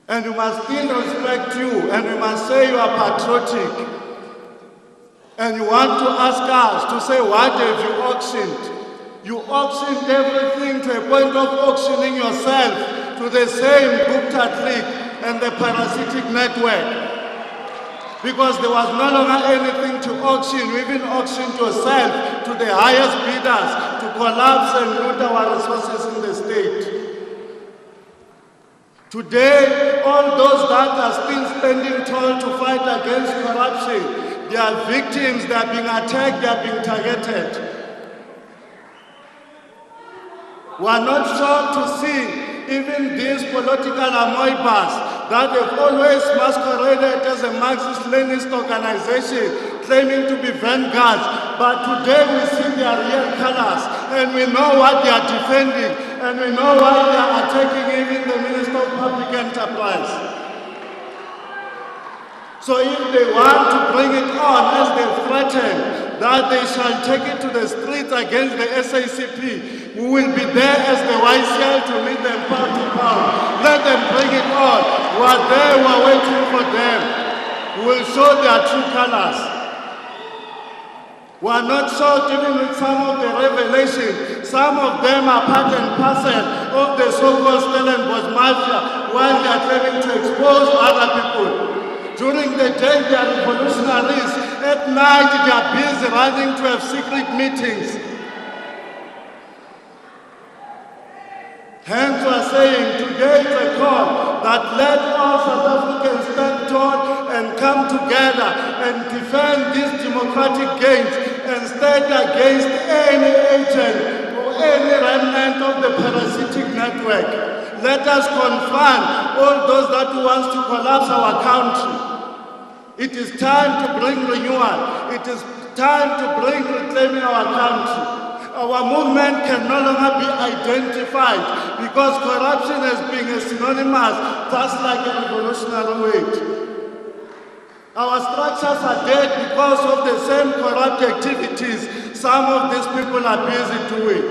And we must still respect you, and we must say you are patriotic. And you want to ask us to say, what have you auctioned? You auctioned everything to a point of auctioning yourself to the same Gupta clique and the parasitic network. Because there was no longer anything to auction. We even auctioned yourself to the highest bidders to collapse and loot our resources in the state. Today, all those that are still standing tall to fight against corruption, they are victims, they are being attacked, they are being targeted. We are not shocked to see even these political amoebas that have always masqueraded as a Marxist-Leninist organization claiming to be vanguards, but today we see their real colors and we know what they are defending and we know why they are attacking even the Minister of Public Enterprise. So if they want to bring it on as they threaten that they shall take it to the streets against the SACP, we will be there as the YCL to meet them pound to pound. Let them bring it on. We are there, we are waiting for them. We will show their true colors. We are not shocked even with some of the revelations. Some of them are part and parcel of the so-called Stellenbosch mafia while they are claiming to expose other people. During the day they are revolutionaries. At night they are busy running to have secret meetings. Hence we are saying today is a call that let all South Africans stand tall and come together and defend these democratic gains and stand against any agent or any remnant of the parasitic network. Let us confront all those that want to collapse our country. It is time to bring renewal. It is time to bring reclaiming our country. Our movement can no longer be identified because corruption has been synonymous, just like a revolutionary weight. Our structures are dead because of the same corrupt activities some of these people are busy doing.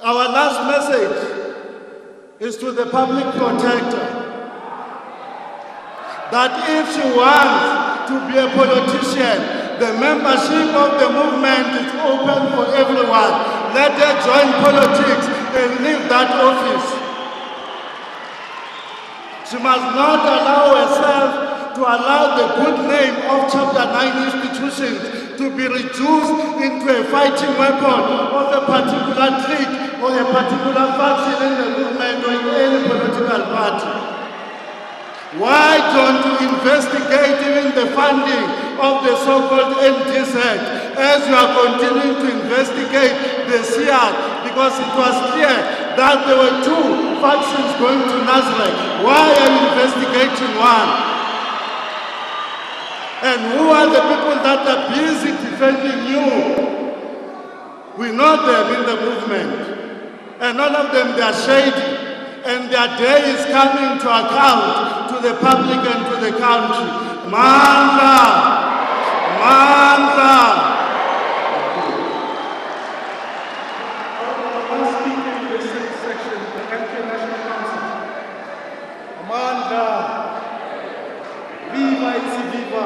Our last message is to the public protector that if she wants to be a politician, the membership of the movement is open for everyone. Let her join politics and leave that office. She must not allow herself to allow the good name of Chapter 9 institutions to be reduced into a fighting weapon of a particular clique or a particular faction in the movement or in any political party. Why don't you investigate even the funding of the so-called NDZ as you are continuing to investigate the CR? Because it was clear that there were two factions going to Nazareth. Why are you investigating one? And who are the people that are busy defending you? We know them in the movement. And all of them, they are shady. And their day is coming to account to the public and to the country. Mandla! Mandla! One speaker in the sixth section, the MK National Council. Mandla! Viva et viva!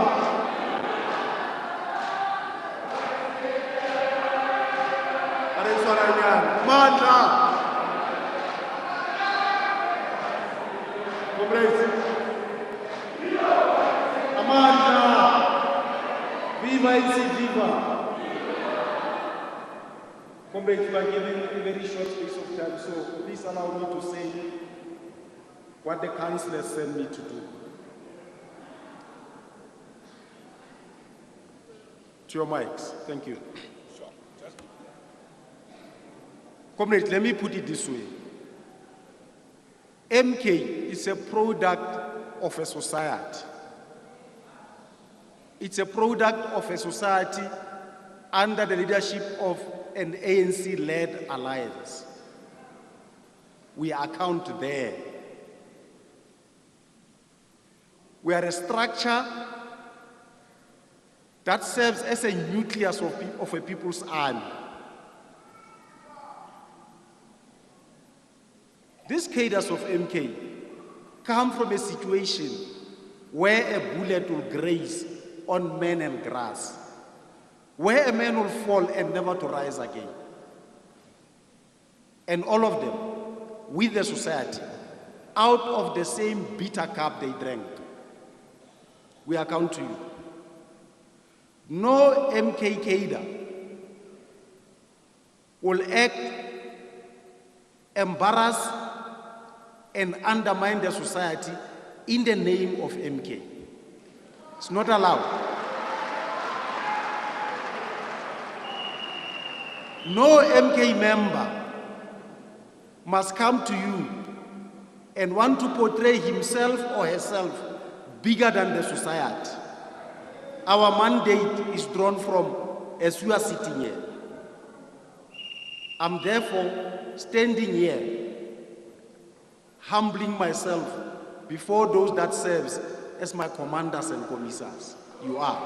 Mandla! Amanda! Viva et viva! Comrades, we are given a very short space of time, so please allow me to say what the councillors sent me to do. To your mics, thank you. Comrades, let me put it this way. MK is a product of a society. It's a product of a society under the leadership of an ANC-led alliance. We account there. We are a structure that serves as a nucleus of a people's army. These cadres of MK come from a situation where a bullet will graze on men and grass, where a man will fall and never to rise again. And all of them with the society out of the same bitter cup they drank. We account to you. No MK cadre will act, embarrass, and undermine the society in the name of MK. It's not allowed. No MK member must come to you and want to portray himself or herself bigger than the society. Our mandate is drawn from as you are sitting here. I'm therefore standing here, humbling myself before those that serves as my commanders and commissars. You are.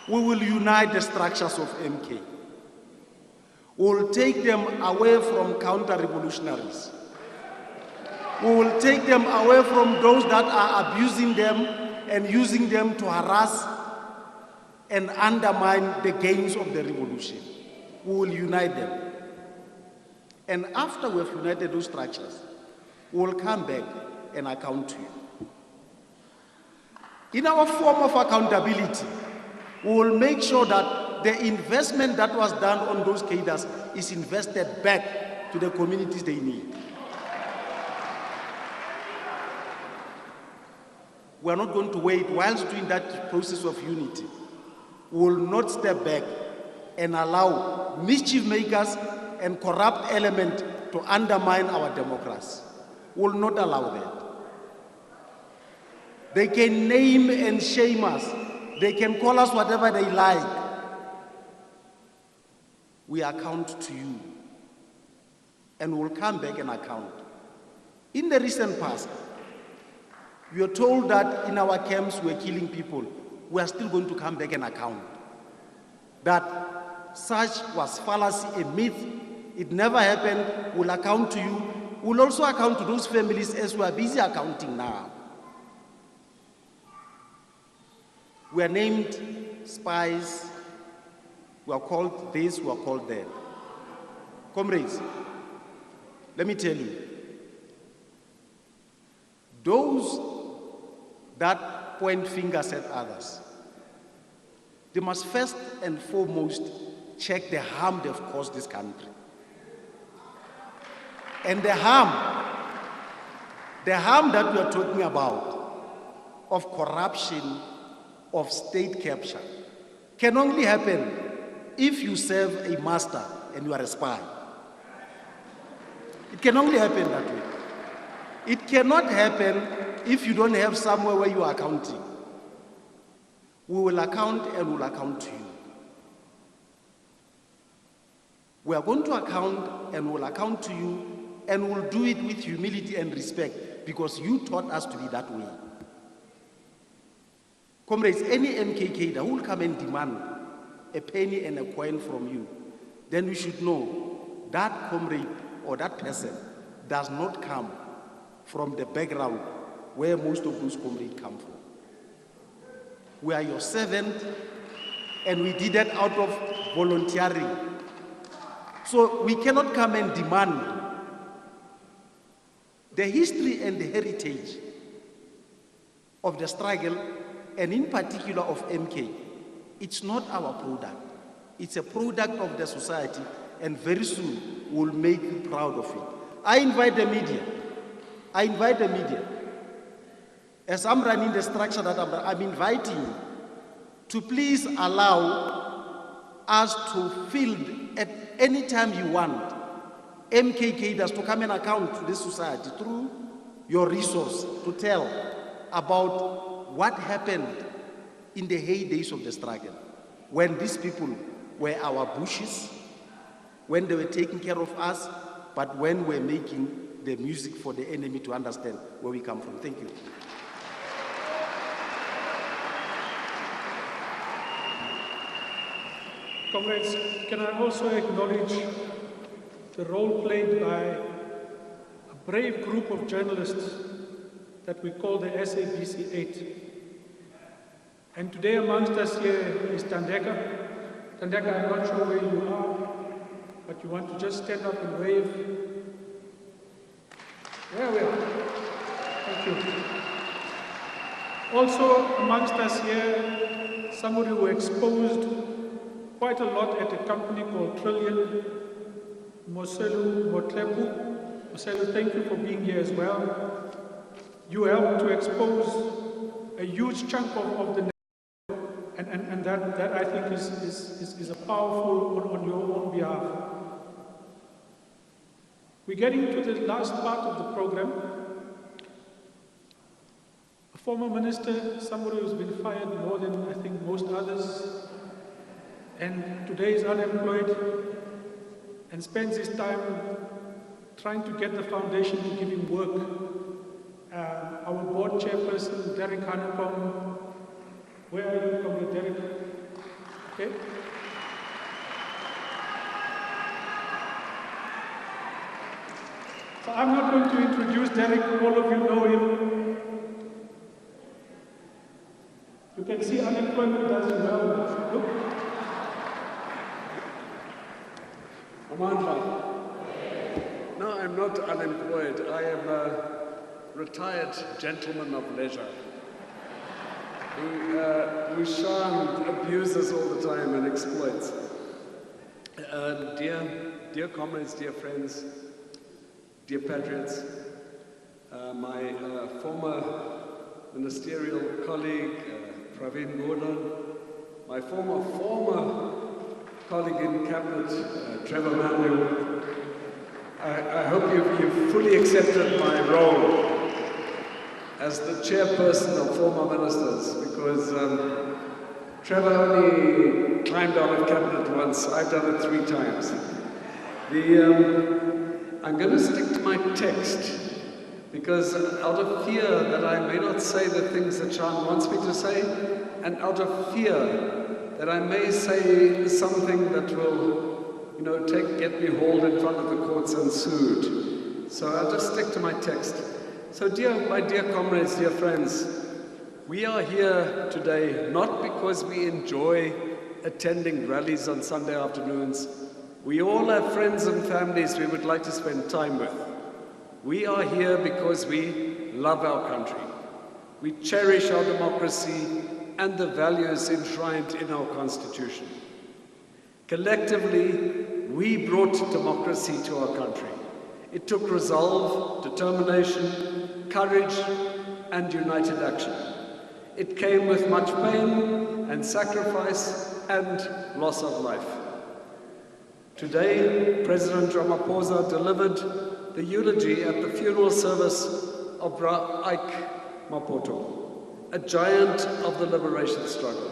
We will unite the structures of MK. We will take them away from counter-revolutionaries. We will take them away from those that are abusing them and using them to harass and undermine the gains of the revolution. We will unite them. And after we have united those structures, we will come back and account to you. In our form of accountability, we will make sure that the investment that was done on those cadres is invested back to the communities they need. We are not going to wait whilst doing that process of unity. We will not step back and allow mischief makers and corrupt elements to undermine our democracy. We will not allow that. They can name and shame us. They can call us whatever they like. We account to you. And we'll come back and account. In the recent past, we are told that in our camps we're killing people. We are still going to come back and account. That such was fallacy, a myth. It never happened. We'll account to you. We'll also account to those families as we are busy accounting now. We are named spies. We are called this, we are called that. Comrades, let me tell you, those that point fingers at others, they must first and foremost check the harm they've caused this country. And the harm that we are talking about, of corruption, of state capture, can only happen if you serve a master and you are a spy. It can only happen that way. It cannot happen if you don't have somewhere where you are accounting. We will account and we'll account to you. We are going to account and we'll account to you, and we'll do it with humility and respect because you taught us to be that way. Comrades, any MKK that will come and demand a penny and a coin from you, then we should know that comrade or that person does not come from the background where most of those comrades come from. We are your servant, and we did that out of volunteering. So we cannot come and demand. The history and the heritage of the struggle, and in particular of MK, it's not our product. It's a product of the society, and very soon we'll make you proud of it. I invite the media. As I'm running the structure that I'm inviting you to please allow us to field at any time you want MKKers to come and account to this society through your resource to tell about what happened in the heydays of the struggle, when these people were our bushes, when they were taking care of us, but when we're making the music for the enemy to understand where we come from. Thank you. Comrades, can I also acknowledge the role played by a brave group of journalists that we call the SABC 8. And today amongst us here is Tandeka. Tandeka, I'm not sure where you are, but you want to just stand up and wave. There we are. Thank you. Also amongst us here, somebody who exposed quite a lot at a company called Trillion, Moselu Motlepu. Moselu, thank you for being here as well. You helped to expose a huge chunk of the network, and that I think is a powerful on your own behalf. We're getting to the last part of the program. A former minister, somebody who's been fired more than I think most others, and today is unemployed and spends his time trying to get the foundation to give him work. Our board chairperson, Derek Hanepong. Where are you from, Derek? Okay. So I'm not going to introduce Derek, all of you know him. You can see unemployment does it well. Look. Amandla. No, I'm not unemployed. I am a retired gentleman of leisure who Sean abuses all the time and exploits. Dear comrades, dear friends, dear patriots, my former ministerial colleague, Praveen Gordon, my former colleague in cabinet, Trevor Manuel, I hope you've fully accepted my role as the chairperson of former ministers, because Trevor only climbed out of cabinet once. I've done it 3 times. I'm going to stick to my text, because out of fear that I may not say the things that Sean wants me to say, and out of fear that I may say something that will, get me hauled in front of the courts and sued. So I'll just stick to my text. So my dear comrades, dear friends, we are here today not because we enjoy attending rallies on Sunday afternoons. We all have friends and families we would like to spend time with. We are here because we love our country. We cherish our democracy and the values enshrined in our Constitution. Collectively, we brought democracy to our country. It took resolve, determination, courage, and united action. It came with much pain and sacrifice and loss of life. Today, President Ramaphosa delivered the eulogy at the funeral service of Bra Ike Maputo, a giant of the liberation struggle.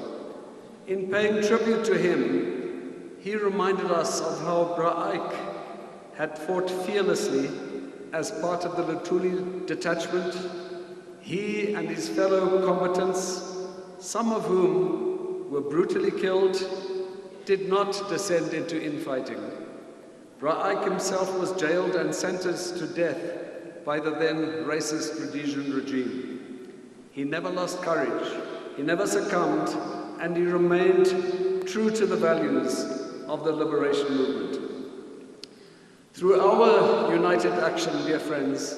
In paying tribute to him, he reminded us of how Bra Ike had fought fearlessly as part of the Lutuli detachment. He and his fellow combatants, some of whom were brutally killed, did not descend into infighting. Bra Ike himself was jailed and sentenced to death by the then racist Rhodesian regime. He never lost courage, he never succumbed, and he remained true to the values of the liberation movement. Through our united action, dear friends,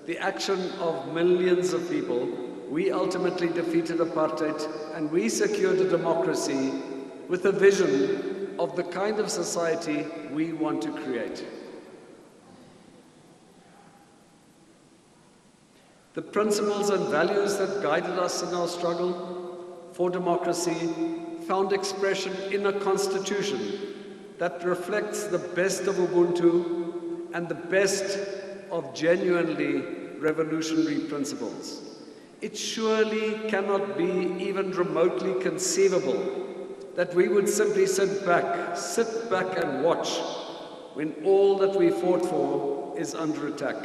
the action of millions of people, we ultimately defeated apartheid and we secured a democracy with a vision of the kind of society we want to create. The principles and values that guided us in our struggle for democracy found expression in a constitution that reflects the best of Ubuntu and the best of genuinely revolutionary principles. It surely cannot be even remotely conceivable that we would simply sit back and watch when all that we fought for is under attack,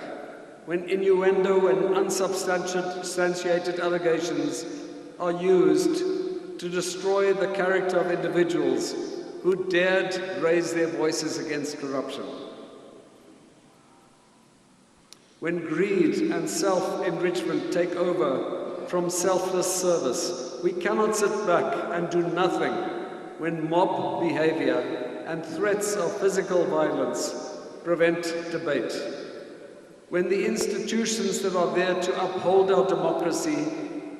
when innuendo and unsubstantiated allegations are used to destroy the character of individuals who dared raise their voices against corruption. When greed and self-enrichment take over from selfless service, we cannot sit back and do nothing when mob behavior and threats of physical violence prevent debate. When the institutions that are there to uphold our democracy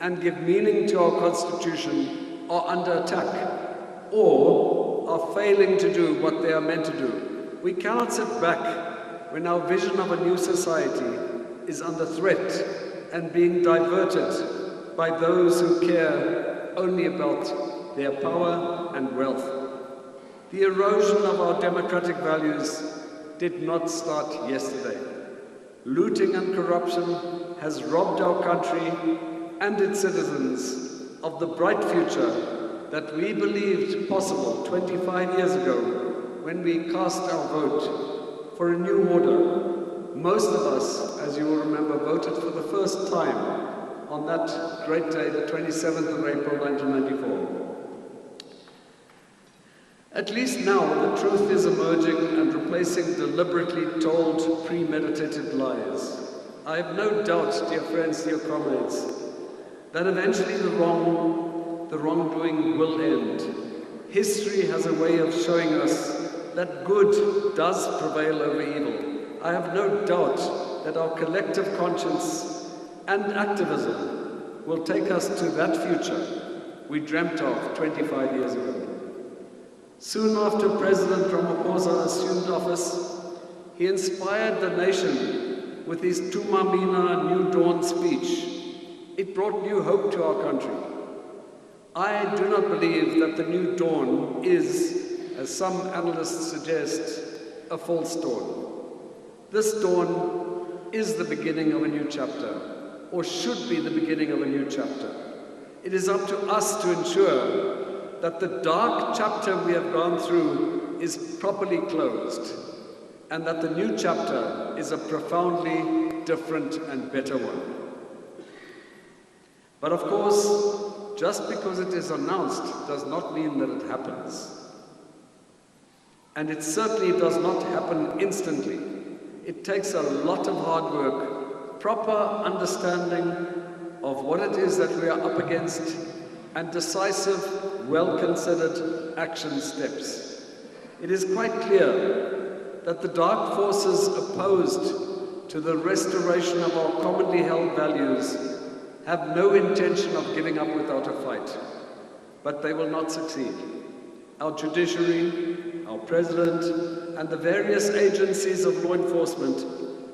and give meaning to our Constitution are under attack or are failing to do what they are meant to do, we cannot sit back when our vision of a new society is under threat and being diverted by those who care only about their power and wealth. The erosion of our democratic values did not start yesterday. Looting and corruption has robbed our country and its citizens of the bright future that we believed possible 25 years ago when we cast our vote for a new order. Most of us, as you will remember, voted for the first time on that great day, the 27th of April 1994. At least now the truth is emerging and replacing deliberately told, premeditated lies. I have no doubt, dear friends, dear comrades, that eventually the wrongdoing will end. History has a way of showing us that good does prevail over evil. I have no doubt that our collective conscience and activism will take us to that future we dreamt of 25 years ago. Soon after President Ramaphosa assumed office, he inspired the nation with his Tumamina New Dawn speech. It brought new hope to our country. I do not believe that the new dawn is, as some analysts suggest, a false dawn. This dawn is the beginning of a new chapter, or should be the beginning of a new chapter. It is up to us to ensure that the dark chapter we have gone through is properly closed, and that the new chapter is a profoundly different and better one. But of course, just because it is announced does not mean that it happens. And it certainly does not happen instantly. It takes a lot of hard work, proper understanding of what it is that we are up against, and decisive, well-considered action steps. It is quite clear that the dark forces opposed to the restoration of our commonly held values have no intention of giving up without a fight, but they will not succeed. Our judiciary, our president, and the various agencies of law enforcement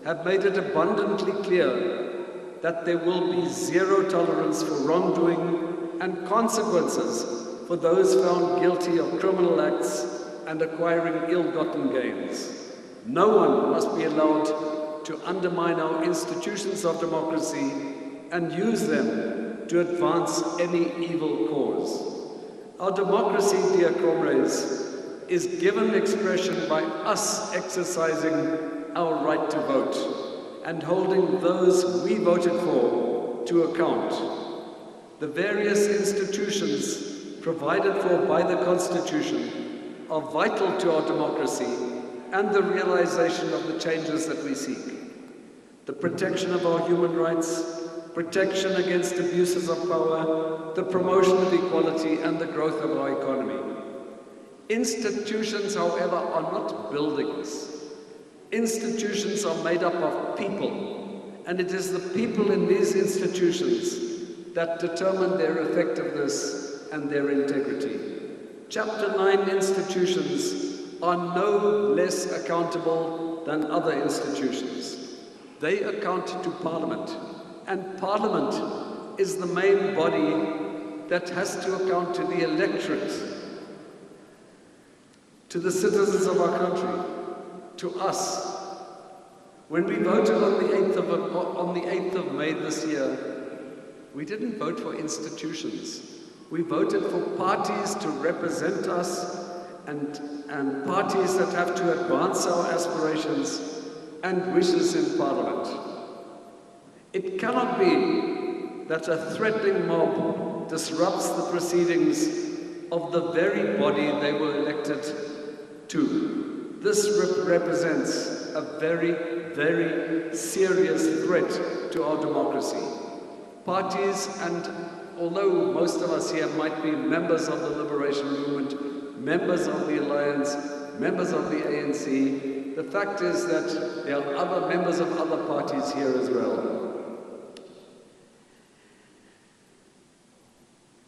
have made it abundantly clear that there will be zero tolerance for wrongdoing and consequences for those found guilty of criminal acts and acquiring ill-gotten gains. No one must be allowed to undermine our institutions of democracy and use them to advance any evil cause. Our democracy, dear comrades, is given expression by us exercising our right to vote and holding those we voted for to account. The various institutions provided for by the Constitution are vital to our democracy and the realization of the changes that we seek. The protection of our human rights, protection against abuses of power, the promotion of equality, and the growth of our economy. Institutions, however, are not buildings. Institutions are made up of people, and it is the people in these institutions that determine their effectiveness and their integrity. Chapter 9 institutions are no less accountable than other institutions. They account to Parliament, and Parliament is the main body that has to account to the electorate, to the citizens of our country, to us. When we voted on the 8th of May this year, we didn't vote for institutions. We voted for parties to represent us and parties that have to advance our aspirations and wishes in Parliament. It cannot be that a threatening mob disrupts the proceedings of the very body they were elected to. This represents a very, very serious threat to our democracy. Parties, and although most of us here might be members of the liberation movement, members of the alliance, members of the ANC. The fact is that there are other members of other parties here as well.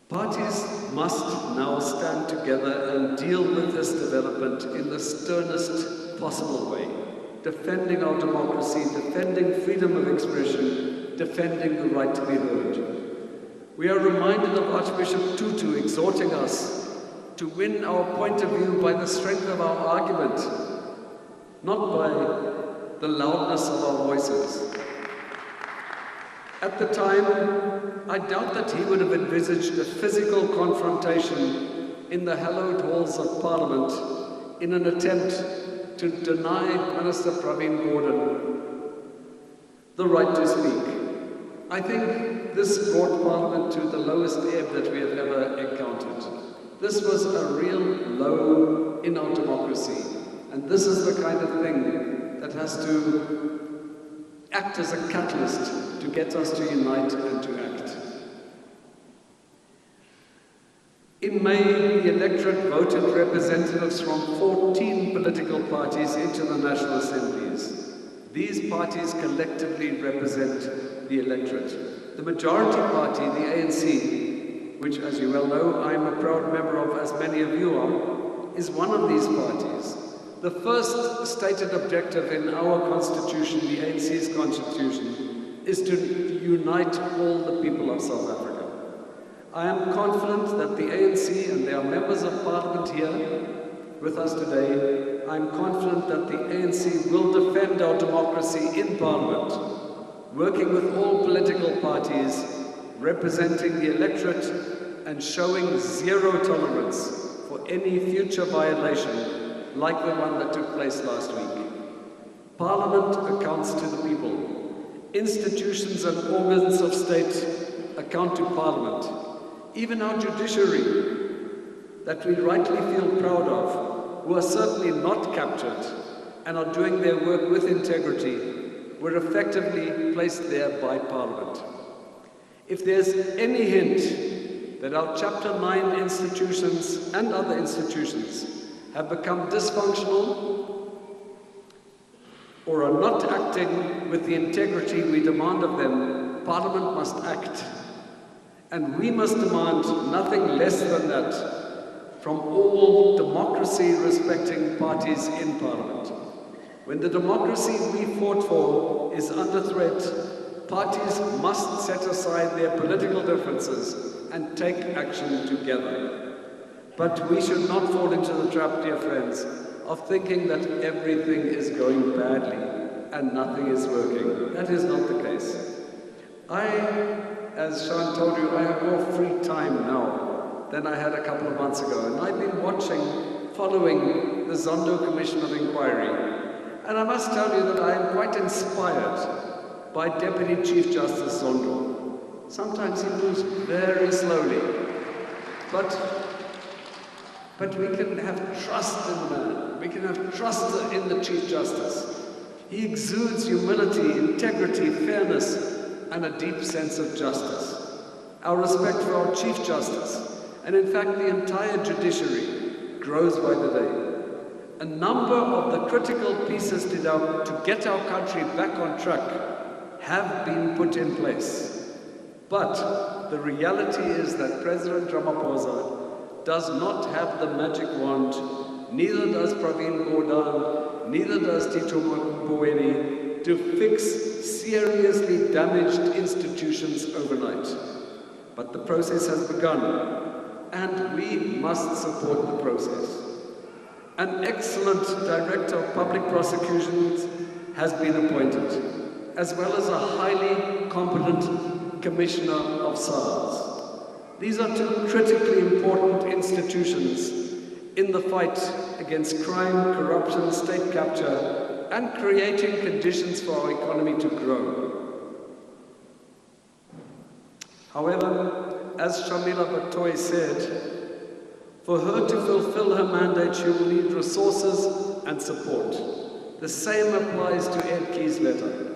Parties must now stand together and deal with this development in the sternest possible way, defending our democracy, defending freedom of expression, defending the right to be heard. We are reminded of Archbishop Tutu exhorting us to win our point of view by the strength of our argument, not by the loudness of our voices. At the time, I doubt that he would have envisaged a physical confrontation in the hallowed halls of Parliament in an attempt to deny Minister Pravin Gordhan the right to speak. I think this brought Parliament to the lowest ebb that we have ever encountered. This was a real low in our democracy, and this is the kind of thing that has to act as a catalyst to get us to unite and to act. In May, the electorate voted representatives from 14 political parties into the National Assemblies. These parties collectively represent the electorate. The majority party, the ANC, which, as you well know, I am a proud member of, as many of you are, is one of these parties. The first stated objective in our constitution, the ANC's constitution, is to unite all the people of South Africa. I am confident that the ANC, and there are members of Parliament here with us today, I am confident that the ANC will defend our democracy in Parliament, working with all political parties, representing the electorate, and showing zero tolerance for any future violation like the one that took place last week. Parliament accounts to the people. Institutions and organs of state account to Parliament. Even our judiciary, that we rightly feel proud of, who are certainly not captured and are doing their work with integrity, were effectively placed there by Parliament. If there's any hint that our Chapter 9 institutions and other institutions have become dysfunctional or are not acting with the integrity we demand of them, Parliament must act. And we must demand nothing less than that from all democracy-respecting parties in Parliament. When the democracy we fought for is under threat, parties must set aside their political differences and take action together. But we should not fall into the trap, dear friends, of thinking that everything is going badly and nothing is working. That is not the case. As Sean told you, I have more free time now than I had a couple of months ago, and I've been following the Zondo Commission of Inquiry. And I must tell you that I am quite inspired by Deputy Chief Justice Zondo. Sometimes he moves very slowly, but we can have trust in the man. We can have trust in the Chief Justice. He exudes humility, integrity, fairness, and a deep sense of justice. Our respect for our Chief Justice, and in fact the entire judiciary, grows by the day. A number of the critical pieces to get our country back on track have been put in place. But the reality is that President Ramaphosa does not have the magic wand, neither does Pravin Gordhan, neither does Tito Mboweni, to fix seriously damaged institutions overnight. But the process has begun, and we must support the process. An excellent Director of Public Prosecutions has been appointed, as well as a highly competent Commissioner of SARS. These are two critically important institutions in the fight against crime, corruption, state capture, and creating conditions for our economy to grow. However, as Shamila Batoy said, for her to fulfill her mandate, she will need resources and support. The same applies to Ed Key's letter.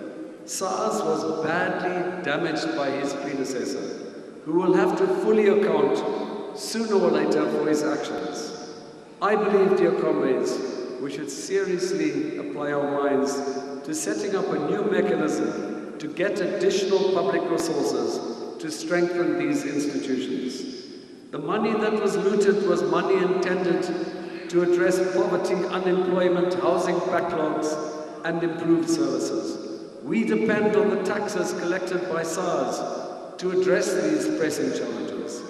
SARS was badly damaged by his predecessor, who will have to fully account sooner or later for his actions. I believe, dear comrades, we should seriously apply our minds to setting up a new mechanism to get additional public resources to strengthen these institutions. The money that was looted was money intended to address poverty, unemployment, housing backlogs, and improved services. We depend on the taxes collected by SARS to address these pressing challenges.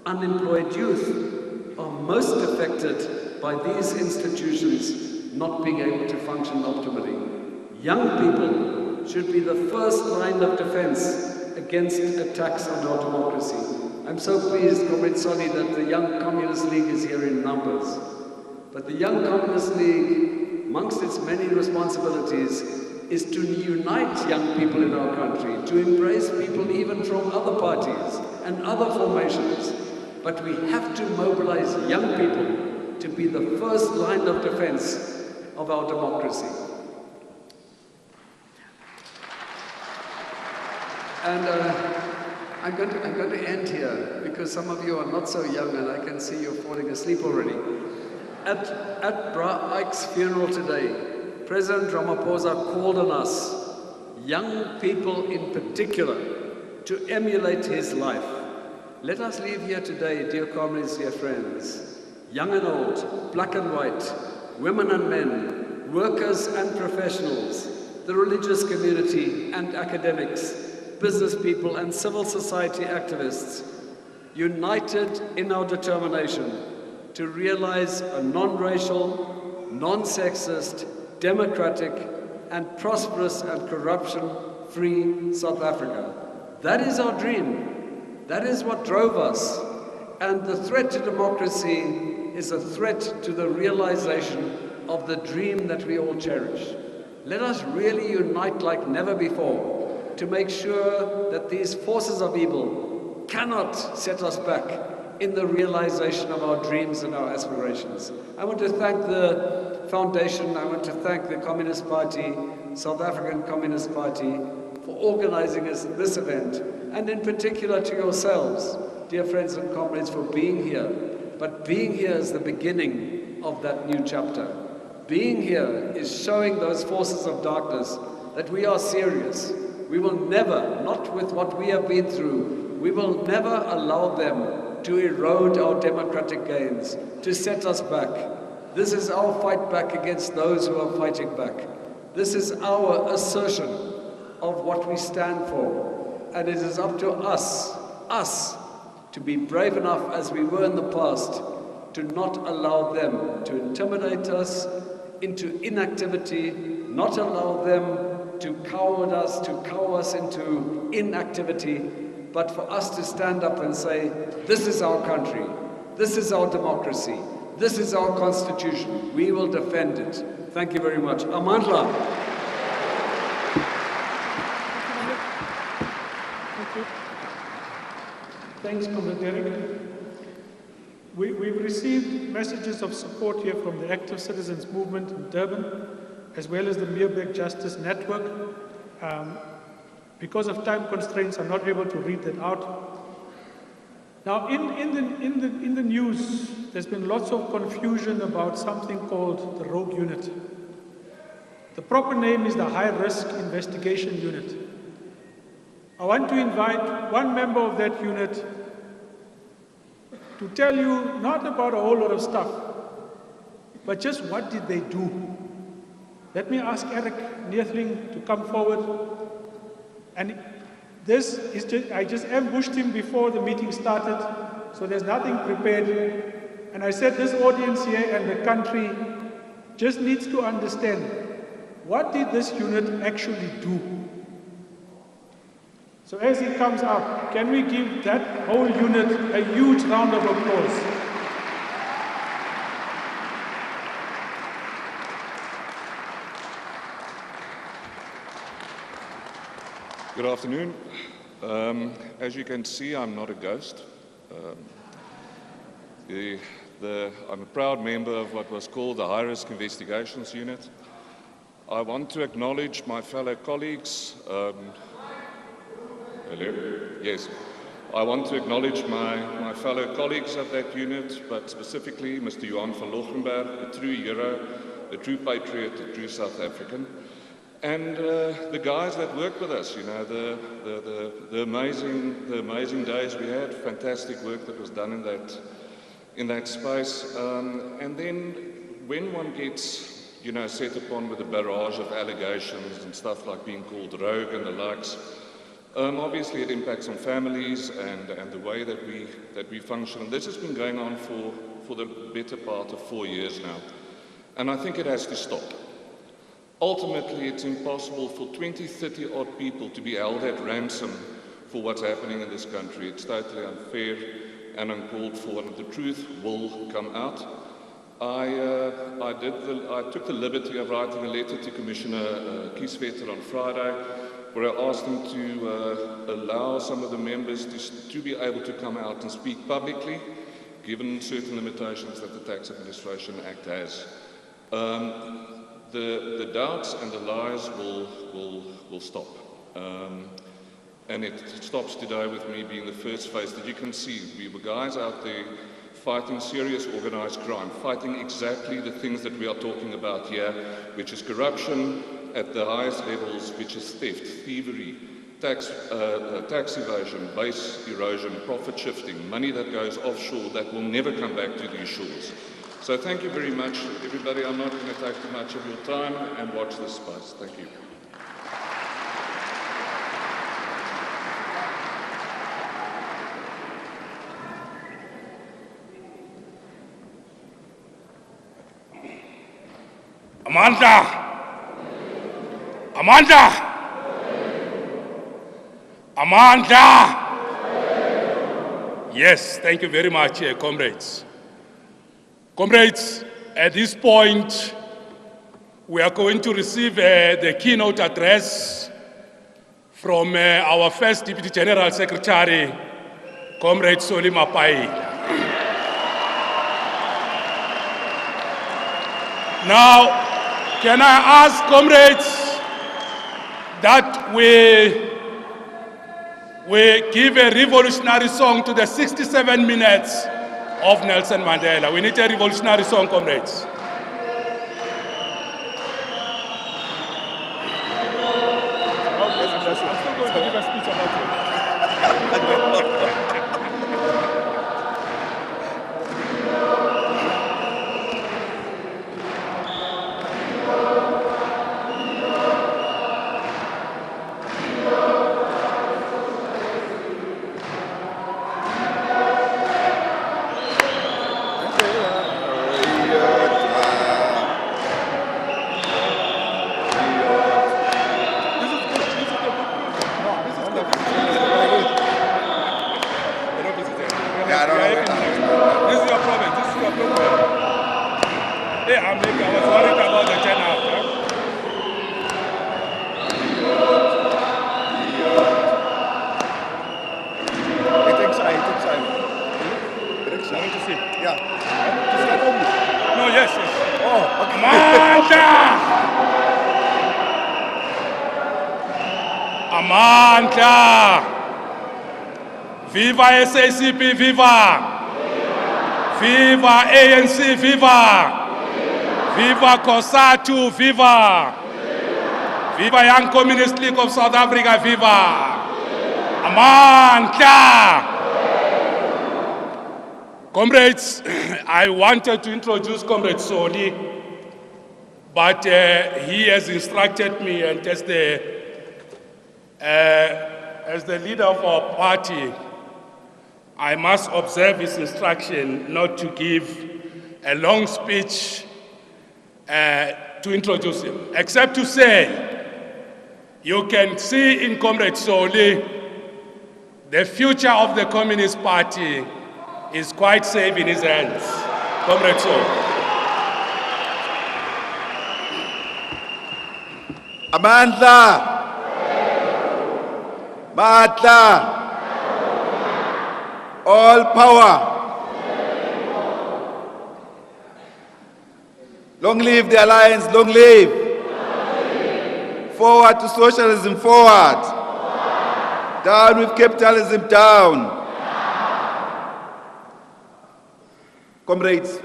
Unemployed youth are most affected by these institutions not being able to function optimally. Young people should be the first line of defense against attacks on our democracy. I'm so pleased, Comrade Solly, that the Young Communist League is here in numbers. But the Young Communist League, amongst its many responsibilities, is to unite young people in our country, to embrace people even from other parties and other formations. But we have to mobilize young people to be the first line of defense of our democracy. And I'm going to end here because some of you are not so young and I can see you're falling asleep already. At Bra Ike's funeral today, President Ramaphosa called on us, young people in particular, to emulate his life. Let us leave here today, dear comrades, dear friends, young and old, black and white, women and men, workers and professionals, the religious community and academics, business people and civil society activists, united in our determination to realize a non-racial, non-sexist, democratic and prosperous and corruption-free South Africa. That is our dream. That is what drove us. And the threat to democracy is a threat to the realization of the dream that we all cherish. Let us really unite like never before to make sure that these forces of evil cannot set us back in the realization of our dreams and our aspirations. I want to thank the Foundation, I want to thank the Communist Party, South African Communist Party, for organizing us this event, and in particular to yourselves, dear friends and comrades, for being here. But being here is the beginning of that new chapter. Being here is showing those forces of darkness that we are serious. We will never, not with what we have been through, we will never allow them to erode our democratic gains, to set us back. This is our fight back against those who are fighting back. This is our assertion of what we stand for. And it is up to us, to be brave enough as we were in the past, to not allow them to intimidate us into inactivity, not allow them to cower us into inactivity, but for us to stand up and say, this is our country, this is our democracy, this is our constitution, we will defend it. Thank you very much. Amandla. Thanks, Comrade Derek. We've received messages of support here from the Active Citizens Movement in Durban, as well as the Meerbeek Justice Network. Because of time constraints, I'm not able to read that out. Now, in the news, there's been lots of confusion about something called the Rogue Unit. The proper name is the High Risk Investigation Unit. I want to invite one member of that unit to tell you not about a whole lot of stuff, but just what did they do. Let me ask Eric Neethling to come forward. And this is just, I just ambushed him before the meeting started, so there's nothing prepared. And I said this audience here and the country just needs to understand, what did this unit actually do? So as he comes up, can we give that whole unit a huge round of applause? Good afternoon. As you can see, I'm not a ghost. I'm a proud member of what was called the High Risk Investigations Unit. I want to acknowledge my fellow colleagues. Hello? Yes. I want to acknowledge my fellow colleagues of that unit, but specifically Mr. Johan van Lochenberg, a true hero, a true patriot, a true South African. And the guys that work with us, you know, the amazing days we had, fantastic work that was done in that space. And then when one gets, you know, set upon with a barrage of allegations and stuff like being called rogue and the likes, obviously it impacts on families and the way that we function. And this has been going on for the better part of 4 years now. And I think it has to stop. Ultimately, it's impossible for 20, 30 odd people to be held at ransom for what's happening in this country. It's totally unfair and uncalled for, and the truth will come out. I took the liberty of writing a letter to Commissioner Kieswetter on Friday, where I asked him to allow some of the members to be able to come out and speak publicly, given certain limitations that the Tax Administration Act has. The doubts and the lies will stop. And it stops today with me being the first face that you can see. We were guys out there fighting serious organized crime, fighting exactly the things that we are talking about here, which is corruption at the highest levels, which is theft, thievery, tax evasion, base erosion, profit shifting, money that goes offshore that will never come back to these shores. So thank you very much, everybody. I'm not going to take too much of your time, and watch this space. Thank you. Amanda! Yes, thank you very much, comrades. Comrades, at this point, we are going to receive the keynote address from our first Deputy General Secretary, Comrade Soli Mapai. Now, can I ask comrades that we give a revolutionary song to the 67 minutes of Nelson Mandela. We need a revolutionary song, comrades. I'm still going to give a speech about it. Amanda! Viva SACP, viva! Viva ANC, viva! Viva COSATU, viva! Viva Young Communist League of South Africa, viva! Amanda! Comrades, I wanted to introduce Comrade Soli, but he has instructed me, and as the leader of our party, I must observe his instruction not to give a long speech to introduce him, except to say, you can see in Comrade Soli, the future of the Communist Party is quite safe in his hands. Comrade Soli. Amandla! Matla! All power! Long live the Alliance, long live! Forward to socialism, forward! Down with capitalism, down! Comrades,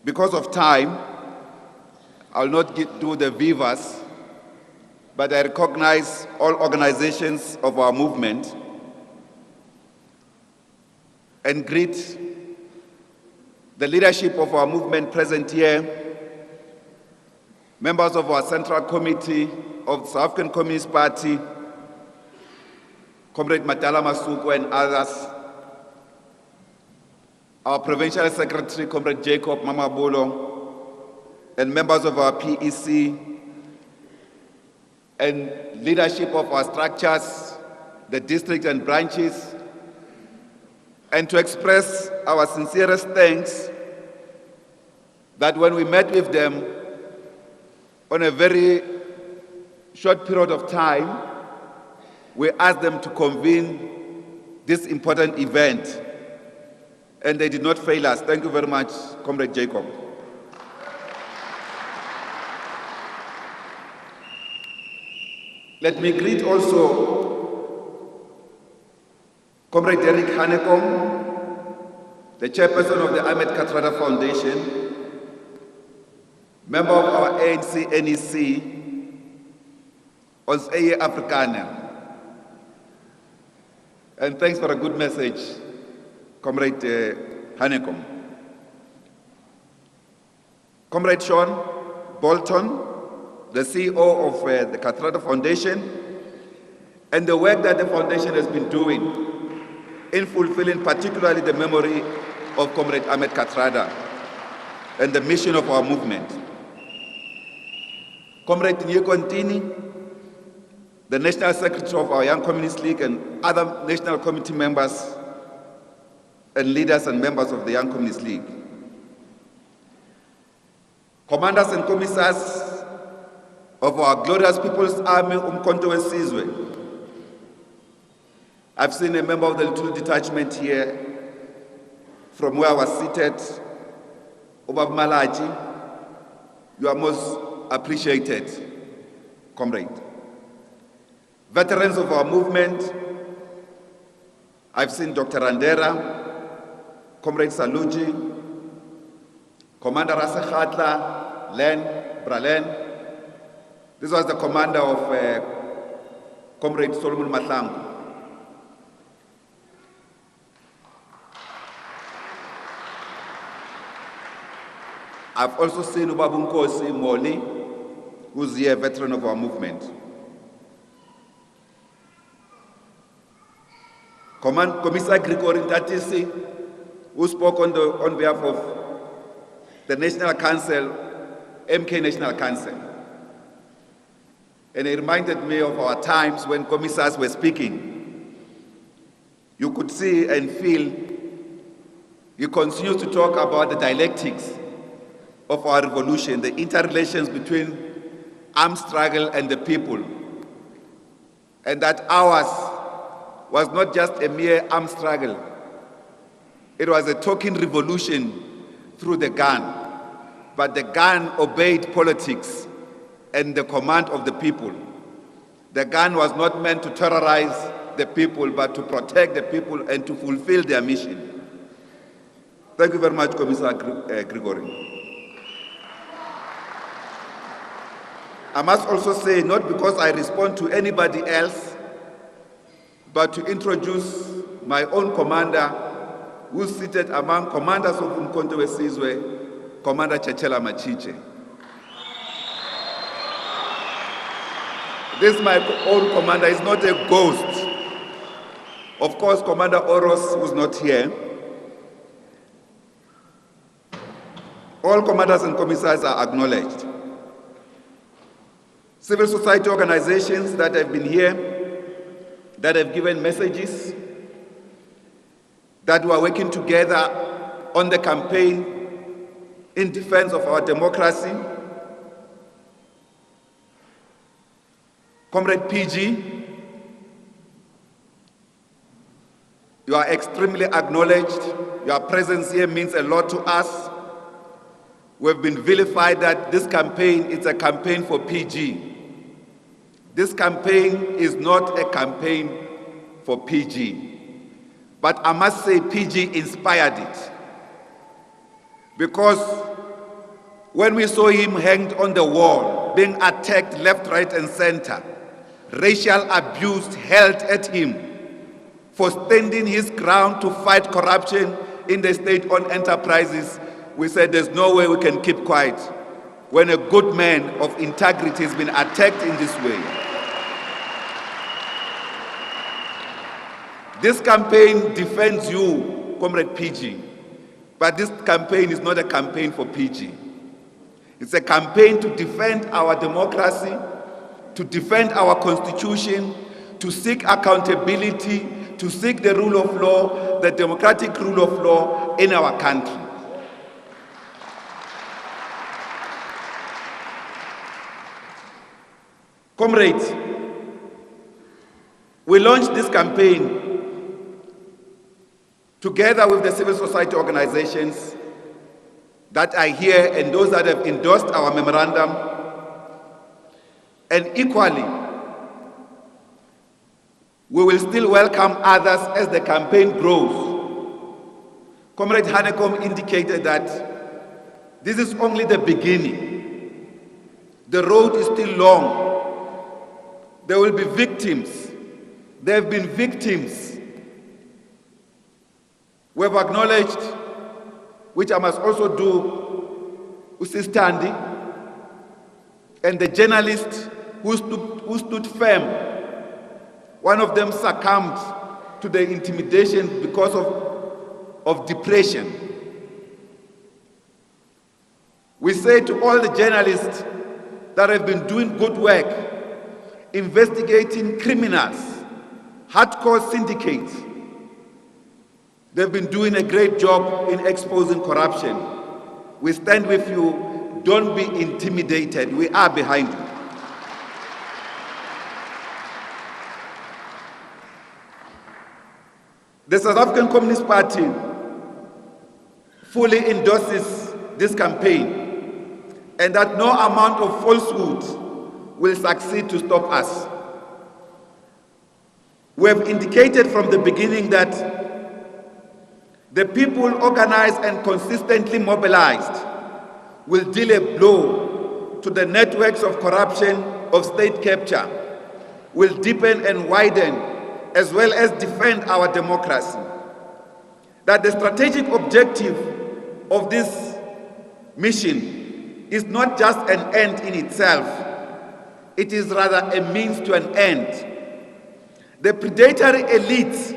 Because of time, I'll not do the vivas, but I recognize all organizations of our movement and greet the leadership of our movement present here, members of our Central Committee of the South African Communist Party, Comrade Matala Masuku and others, our Provincial Secretary, Comrade Jacob Mamabolo, and members of our PEC, and leadership of our structures, the district and branches, and to express our sincerest thanks that when we met with them on a very short period of time, we asked them to convene this important event, and they did not fail us. Thank you very much, Comrade Jacob. Let me greet also Comrade Derek Hanekom, the chairperson of the Ahmed Kathrada Foundation, member of our ANC NEC, ons eie Afrikaner. And thanks for a good message, Comrade Hanekom. Comrade Sean Bolton, the CEO of the Kathrada Foundation, and the work that the foundation has been doing in fulfilling particularly the memory of Comrade Ahmed Kathrada and the mission of our movement. Comrade Nyekontini, the National Secretary of our Young Communist League, and other National Committee members and leaders and members of the Young Communist League. Commanders and commissars of our glorious People's Army, Umkhonto weSizwe. I've seen a member of the Little Detachment here from where I was seated, Obab Malaji. You are most appreciated, comrade. Veterans of our movement, I've seen Dr. Randera, Comrade Saluji, Commander Rasekhatla, Len, Bralen. This was the commander of Comrade Solomon Mahlangu. I've also seen Ubabunkosi Moli, who's here, a veteran of our movement. Commissar Grigori Ntatisi, who spoke on behalf of the National Council, MK National Council. And it reminded me of our times when commissars were speaking. You could see and feel he continues to talk about the dialectics of our revolution, the interrelations between armed struggle and the people. And that ours was not just a mere armed struggle. It was a token revolution through the gun. But the gun obeyed politics and the command of the people. The gun was not meant to terrorize the people, but to protect the people and to fulfill their mission. Thank you very much, Commissar Grigori. I must also say, not because I respond to anybody else, but to introduce my own commander, who's seated among commanders of Umkhonto weSizwe, Commander Chechela Machiche. This, my own commander, is not a ghost. Of course, Commander Oros, who's not here. All commanders and commissars are acknowledged. Civil society organizations that have been here, that have given messages, that were working together on the campaign in defense of our democracy. Comrade PG, you are extremely acknowledged. Your presence here means a lot to us. We've been vilified that this campaign is a campaign for PG. This campaign is not a campaign for PG. But I must say PG inspired it. Because when we saw him hanged on the wall, being attacked left, right, and center, racial abuse held at him for standing his ground to fight corruption in the state-owned enterprises, we said there's no way we can keep quiet when a good man of integrity has been attacked in this way. This campaign defends you, Comrade PG, but this campaign is not a campaign for PG. It's a campaign to defend our democracy, to defend our constitution, to seek accountability, to seek the rule of law, the democratic rule of law in our country. Comrades, we launched this campaign together with the civil society organizations that are here and those that have endorsed our memorandum, and equally, we will still welcome others as the campaign grows. Comrade Hanekom indicated that this is only the beginning. The road is still long. There will be victims. There have been victims. We have acknowledged, which I must also do, Usistandi, and the journalist who stood firm. One of them succumbed to the intimidation because of depression. We say to all the journalists that have been doing good work, investigating criminals, hardcore syndicates, they've been doing a great job in exposing corruption. We stand with you. Don't be intimidated. We are behind you. The South African Communist Party fully endorses this campaign and that no amount of falsehood will succeed to stop us. We have indicated from the beginning that the people organized and consistently mobilized will deal a blow to the networks of corruption, of state capture, will deepen and widen, as well as defend our democracy. That the strategic objective of this mission is not just an end in itself, it is rather a means to an end. The predatory elites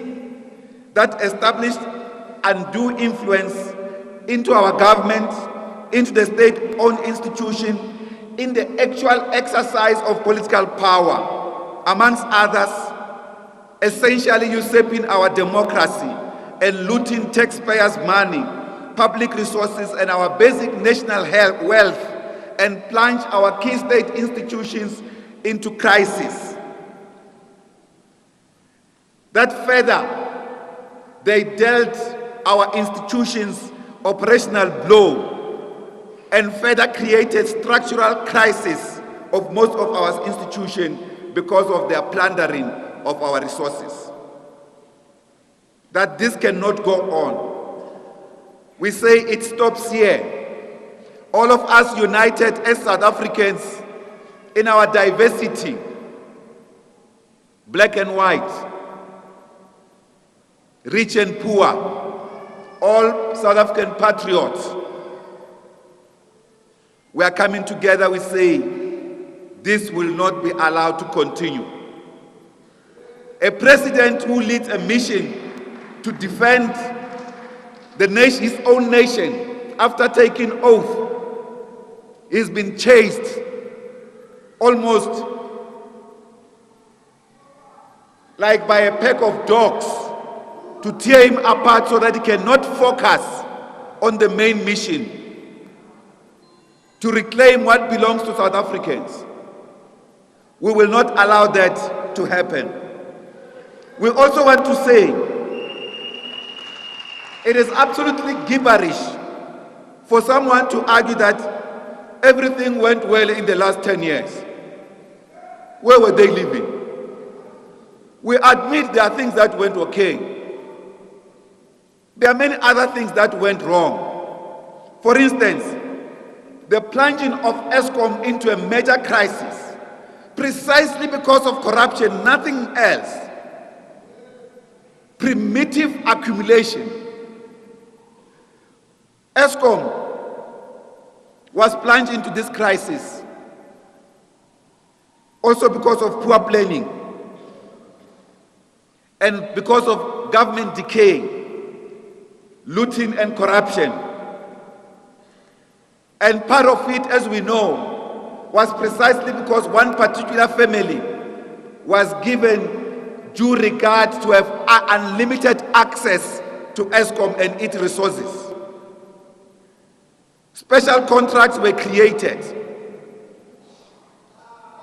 that established undue influence into our government, into the state-owned institution, in the actual exercise of political power, amongst others, essentially usurping our democracy and looting taxpayers' money, public resources, and our basic national wealth, and plunge our key state institutions into crisis. That further, they dealt our institutions operational blow and further created structural crisis of most of our institutions because of their plundering of our resources. That this cannot go on. We say it stops here. All of us united as South Africans in our diversity, black and white, rich and poor, all South African patriots. We are coming together, we say, this will not be allowed to continue. A president who leads a mission to defend the nation, his own nation, after taking oath, he's been chased almost like by a pack of dogs to tear him apart so that he cannot focus on the main mission, to reclaim what belongs to South Africans. We will not allow that to happen. We also want to say it is absolutely gibberish for someone to argue that everything went well in the last 10 years. Where were they living? We admit there are things that went okay. There are many other things that went wrong. For instance, the plunging of ESCOM into a major crisis, precisely because of corruption, nothing else. Primitive accumulation. ESCOM was plunged into this crisis also because of poor planning and because of government decay, looting and corruption. And part of it, as we know, was precisely because one particular family was given due regard to have unlimited access to ESCOM and its resources. Special contracts were created.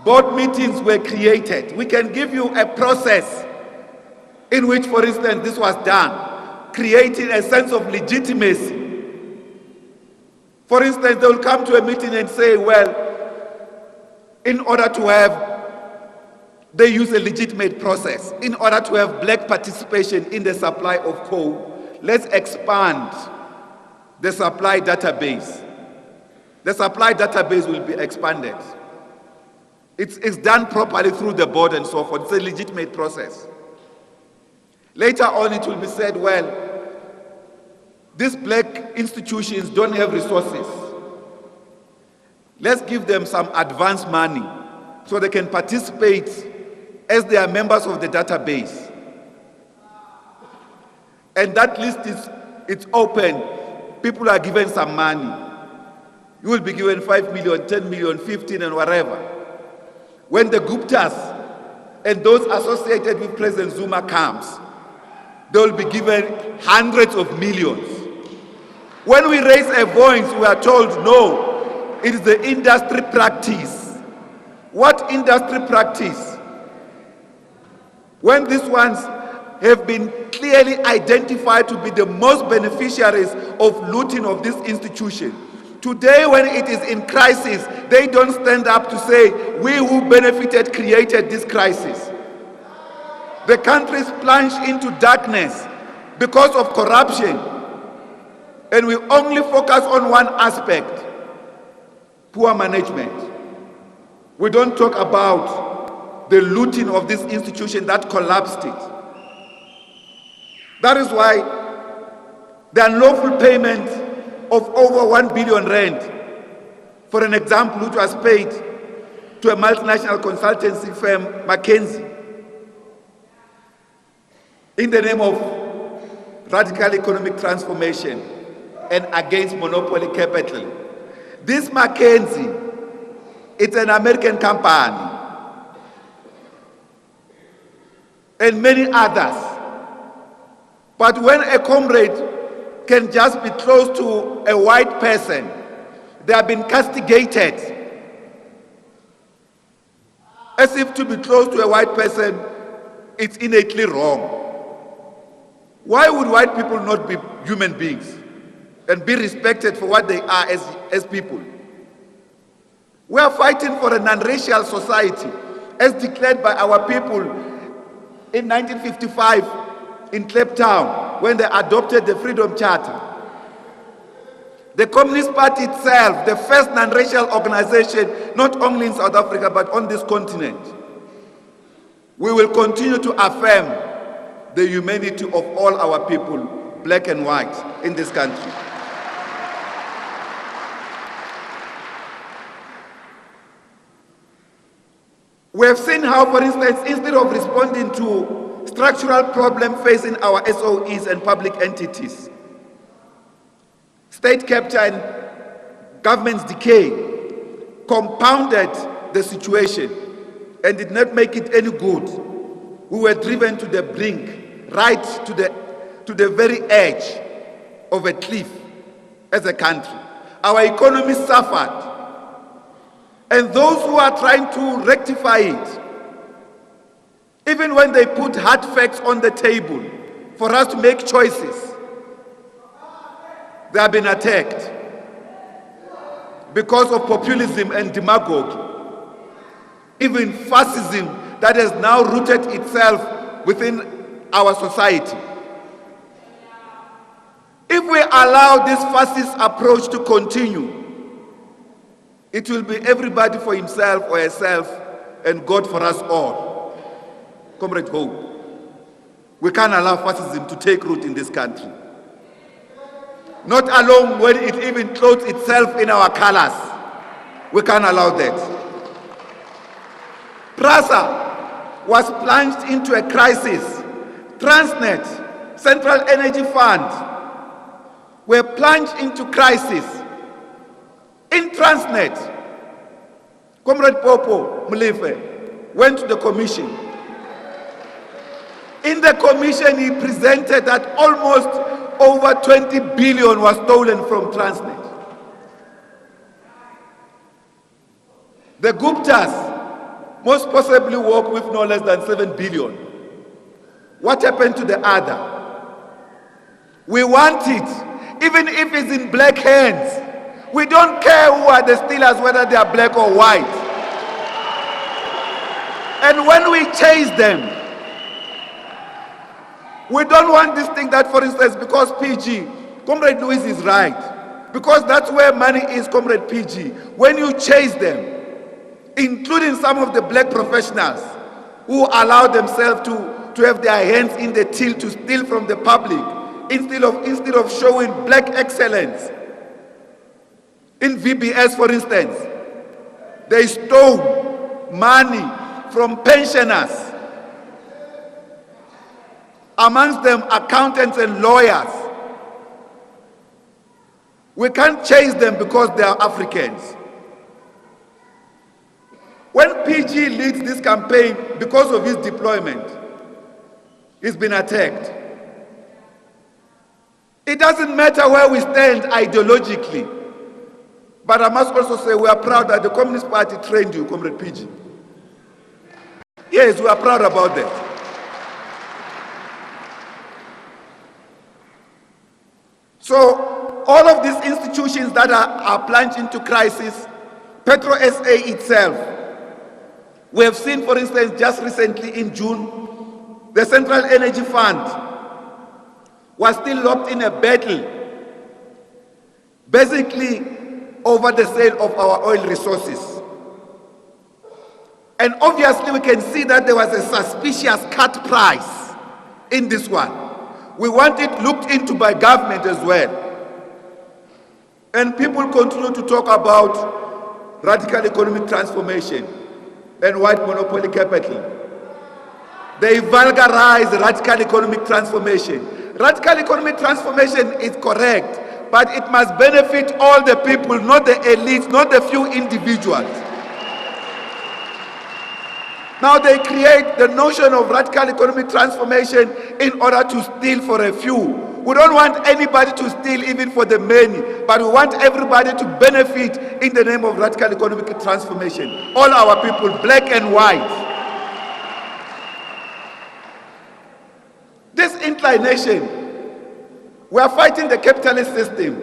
Board meetings were created. We can give you a process in which, for instance, this was done, creating a sense of legitimacy. For instance, they will come to a meeting and say, well, in order to have, they use a legitimate process. In order to have black participation in the supply of coal, let's expand the supply database. The supply database will be expanded. It's done properly through the board and so forth. It's a legitimate process. Later on, it will be said, well, these black institutions don't have resources. Let's give them some advance money so they can participate as they are members of the database. And that list it's open. People are given some money. You will be given 5 million, 10 million, 15 and whatever. When the Guptas and those associated with President Zuma comes, they will be given hundreds of millions. When we raise a voice, we are told, no, it is the industry practice. What industry practice? When these ones have been clearly identified to be the most beneficiaries of looting of this institution, today when it is in crisis, they don't stand up to say, we who benefited created this crisis. The country is plunged into darkness because of corruption. And we only focus on one aspect, poor management. We don't talk about the looting of this institution that collapsed it. That is why the unlawful payment of over 1 billion rand, for an example, which was paid to a multinational consultancy firm, McKinsey, in the name of radical economic transformation and against monopoly capital. This McKinsey, it's an American company, and many others. But when a comrade can just be close to a white person, they have been castigated. As if to be close to a white person, it's innately wrong. Why would white people not be human beings and be respected for what they are as people? We are fighting for a non-racial society as declared by our people in 1955 in Cape Town when they adopted the Freedom Charter. The Communist Party itself, the first non-racial organization, not only in South Africa but on this continent. We will continue to affirm the humanity of all our people, black and white, in this country. We have seen how, for instance, instead of responding to structural problems facing our SOEs and public entities, state capture and government's decay compounded the situation and did not make it any good. We were driven to the brink, right to the very edge of a cliff as a country. Our economy suffered. And those who are trying to rectify it, even when they put hard facts on the table for us to make choices, they have been attacked because of populism and demagoguery, even fascism that has now rooted itself within our society. If we allow this fascist approach to continue, It will be everybody for himself or herself and God for us all. Comrade Hope, we can't allow fascism to take root in this country. Not alone when it even clothes itself in our colors. We can't allow that. PRASA was plunged into a crisis. Transnet, Central Energy Fund, were plunged into crisis. In Transnet, Comrade Popo Molefe went to the commission. In the commission, he presented that almost over 20 billion was stolen from Transnet. The Guptas most possibly work with no less than 7 billion. What happened to the other? We want it, even if it's in black hands. We don't care who are the stealers, whether they are black or white. And when we chase them, we don't want this thing that, for instance, because PG, Comrade Louis is right. Because that's where money is, Comrade PG. When you chase them, including some of the black professionals who allow themselves to have their hands in the till to steal from the public, instead of showing black excellence. In VBS, for instance, they stole money from pensioners, amongst them accountants and lawyers. We can't chase them because they are Africans. When PG leads this campaign, because of his deployment, he's been attacked. It doesn't matter where we stand ideologically. But I must also say we are proud that the Communist Party trained you, Comrade PG. Yes, we are proud about that. So, all of these institutions that are plunged into crisis, Petro SA itself, we have seen, for instance, just recently in June, the Central Energy Fund was still locked in a battle, basically over the sale of our oil resources. And obviously we can see that there was a suspicious cut price in this one. We want it looked into by government as well. And people continue to talk about radical economic transformation and white monopoly capital. They vulgarize radical economic transformation. Radical economic transformation is correct, but it must benefit all the people, not the elites, not the few individuals. Now they create the notion of radical economic transformation in order to steal for a few. We don't want anybody to steal even for the many, but we want everybody to benefit in the name of radical economic transformation. All our people, black and white. This inclination, we are fighting the capitalist system.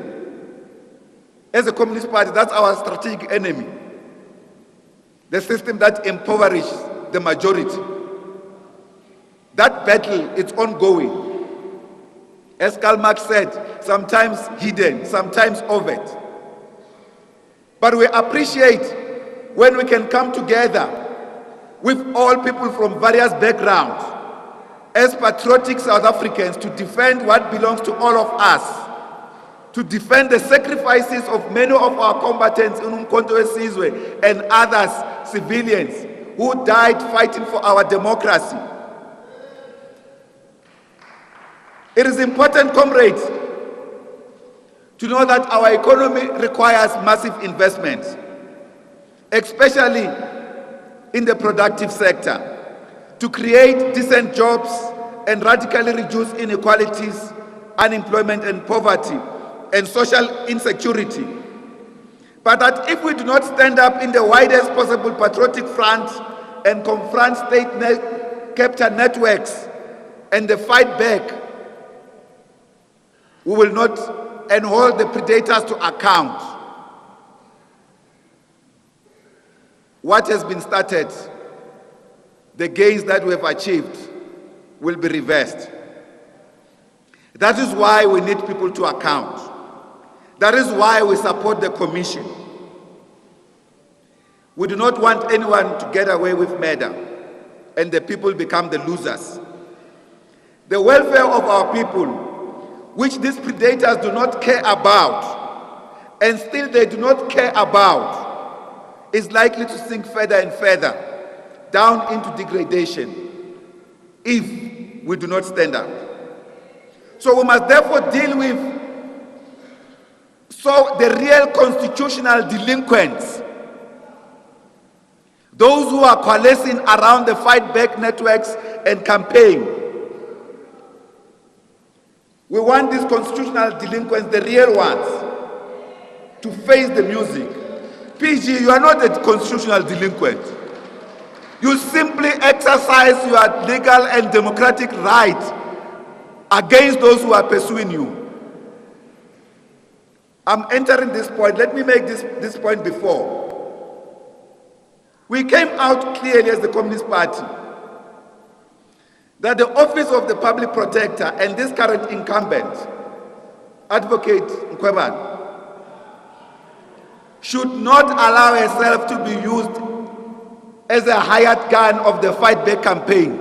As a Communist Party, that's our strategic enemy. The system that impoverishes the majority. That battle is ongoing. As Karl Marx said, sometimes hidden, sometimes overt. But we appreciate when we can come together with all people from various backgrounds as patriotic South Africans to defend what belongs to all of us, to defend the sacrifices of many of our combatants in Umkhonto weSizwe and others, civilians, who died fighting for our democracy. It is important, comrades, to know that our economy requires massive investments, especially in the productive sector, to create decent jobs and radically reduce inequalities, unemployment and poverty, and social insecurity. But that if we do not stand up in the widest possible patriotic front and confront state capital networks and the fight back, we will not and hold the predators to account. What has been started, the gains that we have achieved, will be reversed. That is why we need people to account. That is why we support the commission. We do not want anyone to get away with murder and the people become the losers. The welfare of our people, which these predators do not care about, and still they do not care about, is likely to sink further and further down into degradation if we do not stand up. So we must therefore deal with the real constitutional delinquents, those who are coalescing around the fight back networks and campaign. We want these constitutional delinquents, the real ones, to face the music. PG, you are not a constitutional delinquent. You simply exercise your legal and democratic right against those who are pursuing you. I'm entering this point. Let me make this point before. We came out clearly as the Communist Party that the office of the public protector and this current incumbent, Advocate Nkweban, should not allow herself to be used as a hired gun of the fight back campaign.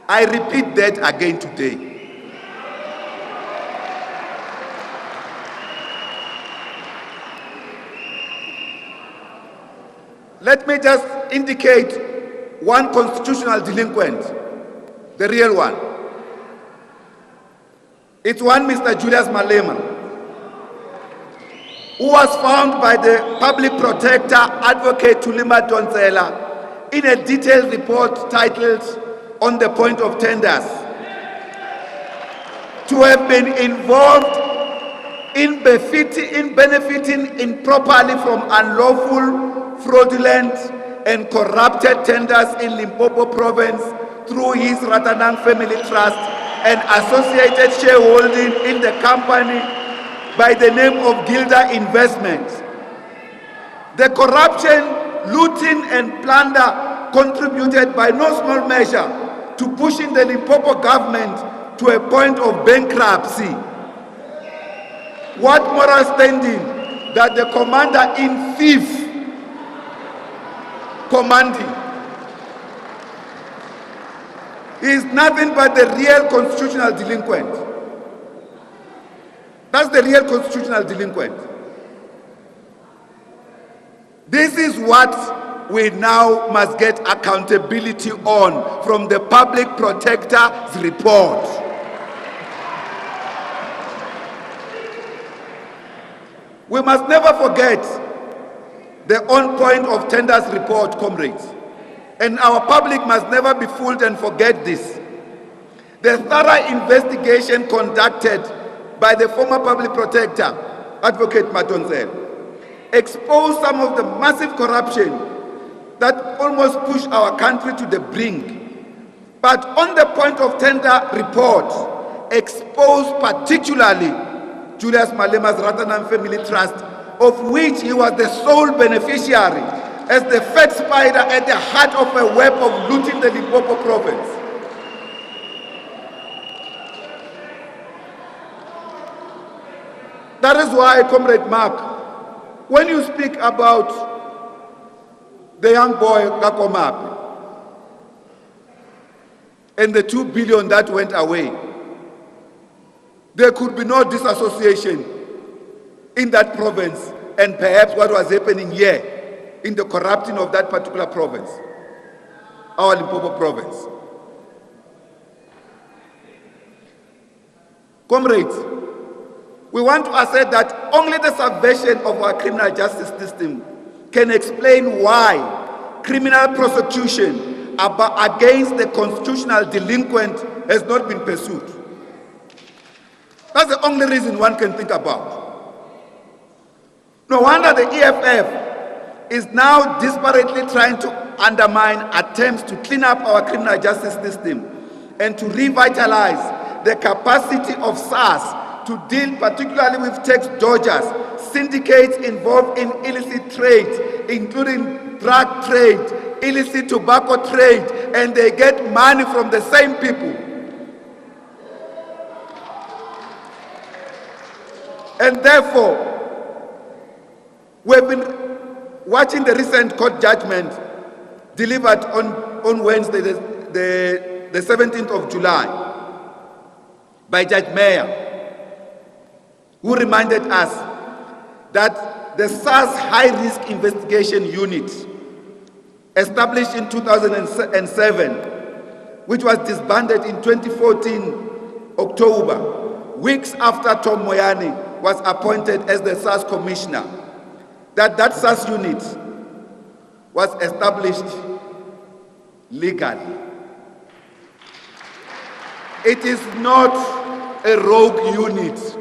I repeat that again today. Let me just indicate one constitutional delinquent, the real one. It's one Mr. Julius Malema, who was found by the public protector, Advocate Thulima Dontsela, in a detailed report titled "On the Point of Tenders," to have been involved in benefiting improperly from unlawful, fraudulent, and corrupted tenders in Limpopo province through his Ratanang Family Trust and associated shareholding in the company by the name of Gilda Investments. The corruption, looting, and plunder contributed by no small measure to pushing the Limpopo government to a point of bankruptcy. What moral standing that the commander-in-chief commanding is nothing but the real constitutional delinquent. That's the real constitutional delinquent. This is what we now must get accountability on from the public protector's report. We must never forget the On Point of Tenders report, comrades. And our public must never be fooled and forget this. The thorough investigation conducted by the former public protector, Advocate Madonsela, exposed some of the massive corruption that almost pushed our country to the brink. But On the Point of Tender report exposed particularly Julius Malema's Ratanang Family Trust, of which he was the sole beneficiary, as the fat spider at the heart of a web of looting the Limpopo province. That is why, Comrade Mark, when you speak about the young boy Kakomapi and the 2 billion that went away, there could be no disassociation in that province and perhaps what was happening here in the corrupting of that particular province, our Limpopo province. Comrades, we want to assert that only the subversion of our criminal justice system can explain why criminal prosecution against the constitutional delinquent has not been pursued. That's the only reason one can think about. No wonder the EFF is now desperately trying to undermine attempts to clean up our criminal justice system and to revitalize the capacity of SARS to deal particularly with tax dodgers, syndicates involved in illicit trade, including drug trade, illicit tobacco trade, and they get money from the same people. And therefore, we've been watching the recent court judgment delivered on Wednesday, the 17th of July, by Judge Mayer, who reminded us that the SARS High-Risk Investigation Unit, established in 2007, which was disbanded in 2014 October, weeks after Tom Moyane was appointed as the SARS Commissioner, that SARS unit was established legally. It is not a rogue unit.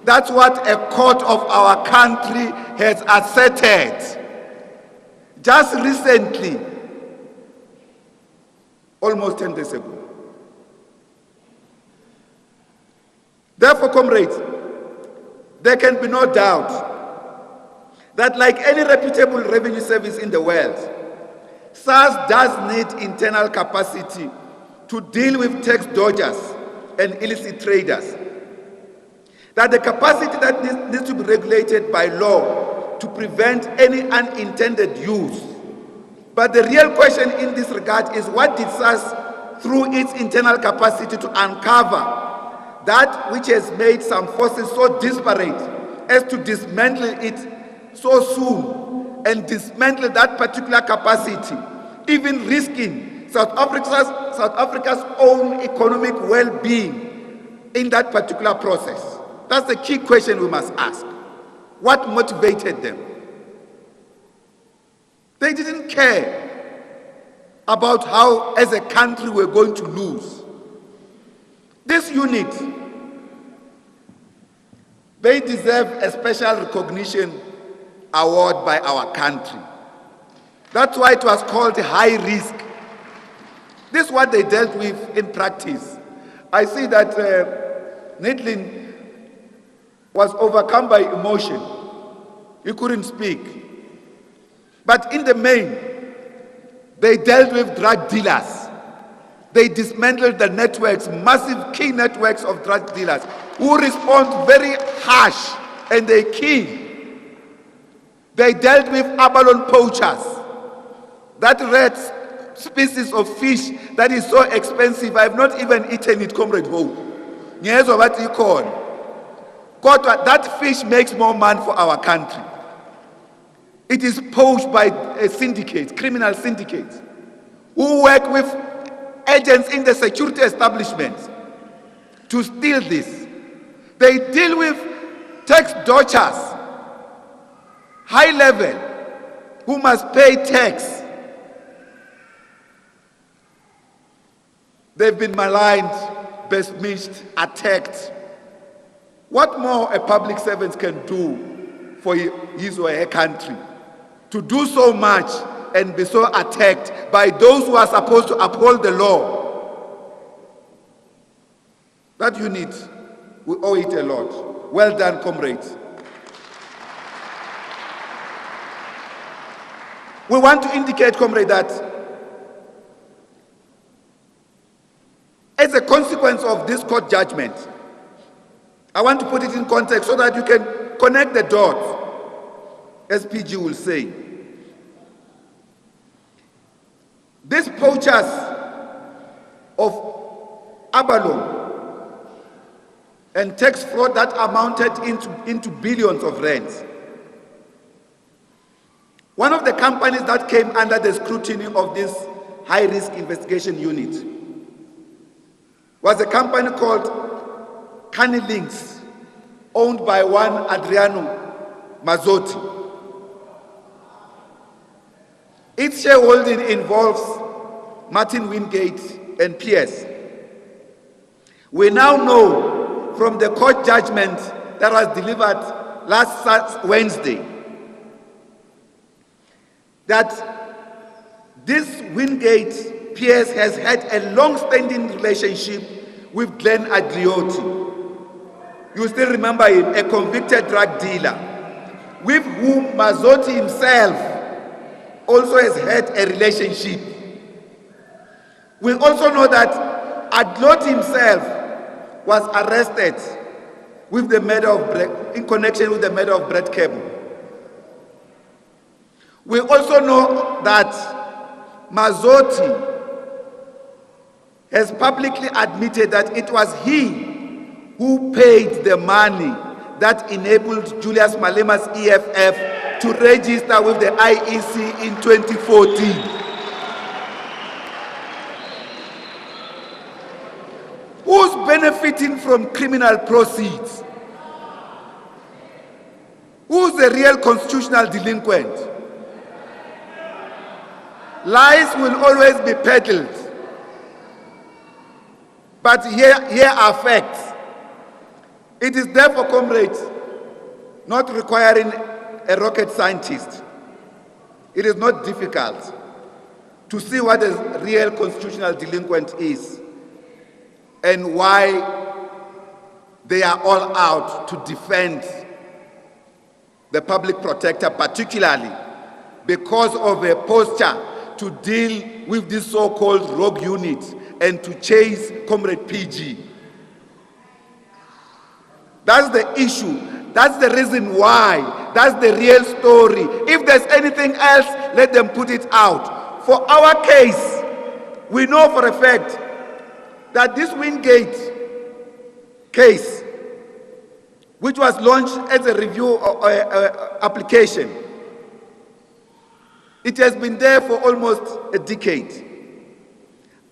That's what a court of our country has asserted. Just recently, almost 10 days ago. Therefore, comrades, there can be no doubt that like any reputable revenue service in the world, SARS does need internal capacity to deal with tax dodgers and illicit traders. That the capacity that needs to be regulated by law to prevent any unintended use. But the real question in this regard is, what did SARS, through its internal capacity, to uncover that which has made some forces so disparate as to dismantle it so soon and dismantle that particular capacity, even risking South Africa's own economic well-being in that particular process? That's the key question we must ask. What motivated them? They didn't care about how, as a country, we're going to lose. This unit, they deserve a special recognition award by our country. That's why it was called high risk. This is what they dealt with in practice. I see that Nedlin was overcome by emotion. He couldn't speak. But in the main, they dealt with drug dealers. They dismantled the networks, massive key networks of drug dealers who respond very harsh and they kill. They dealt with abalone poachers, that red species of fish that is so expensive. I've not even eaten it, Comrade Ho. That fish makes more money for our country. It is poached by a syndicate, criminal syndicates, who work with agents in the security establishments to steal this. They deal with tax dodgers, high level, who must pay tax. They've been maligned, besmirched, attacked. What more a public servant can do for his or her country? To do so much and be so attacked by those who are supposed to uphold the law. That unit, we owe it a lot. Well done, comrades. We want to indicate, comrade, that as a consequence of this court judgment, I want to put it in context so that you can connect the dots, as PG will say. These poachers of abalone and tax fraud that amounted into billions of rands. One of the companies that came under the scrutiny of this high-risk investigation unit was a company called Links, owned by one Adriano Mazzotti. Its shareholding involves Martin Wingate and PS. We now know from the court judgment that was delivered last Wednesday that this Wingate PS has had a long-standing relationship with Glenn Adriotti. You still remember him, a convicted drug dealer, with whom Mazzotti himself also has had a relationship. We also know that Adlot himself was arrested with the murder of in connection with the murder of Brett Cable. We also know that Mazzotti has publicly admitted that it was he who paid the money that enabled Julius Malema's EFF to register with the IEC in 2014. Who's benefiting from criminal proceeds? Who's the real constitutional delinquent? Lies will always be peddled. But here are facts. It is therefore, comrades, not requiring a rocket scientist. It is not difficult to see what a real constitutional delinquent is and why they are all out to defend the public protector, particularly because of a posture to deal with this so-called rogue unit and to chase Comrade PG. That's the issue. That's the reason why. That's the real story. If there's anything else, let them put it out. For our case, we know for a fact that this Wingate case, which was launched as a review application, it has been there for almost a decade.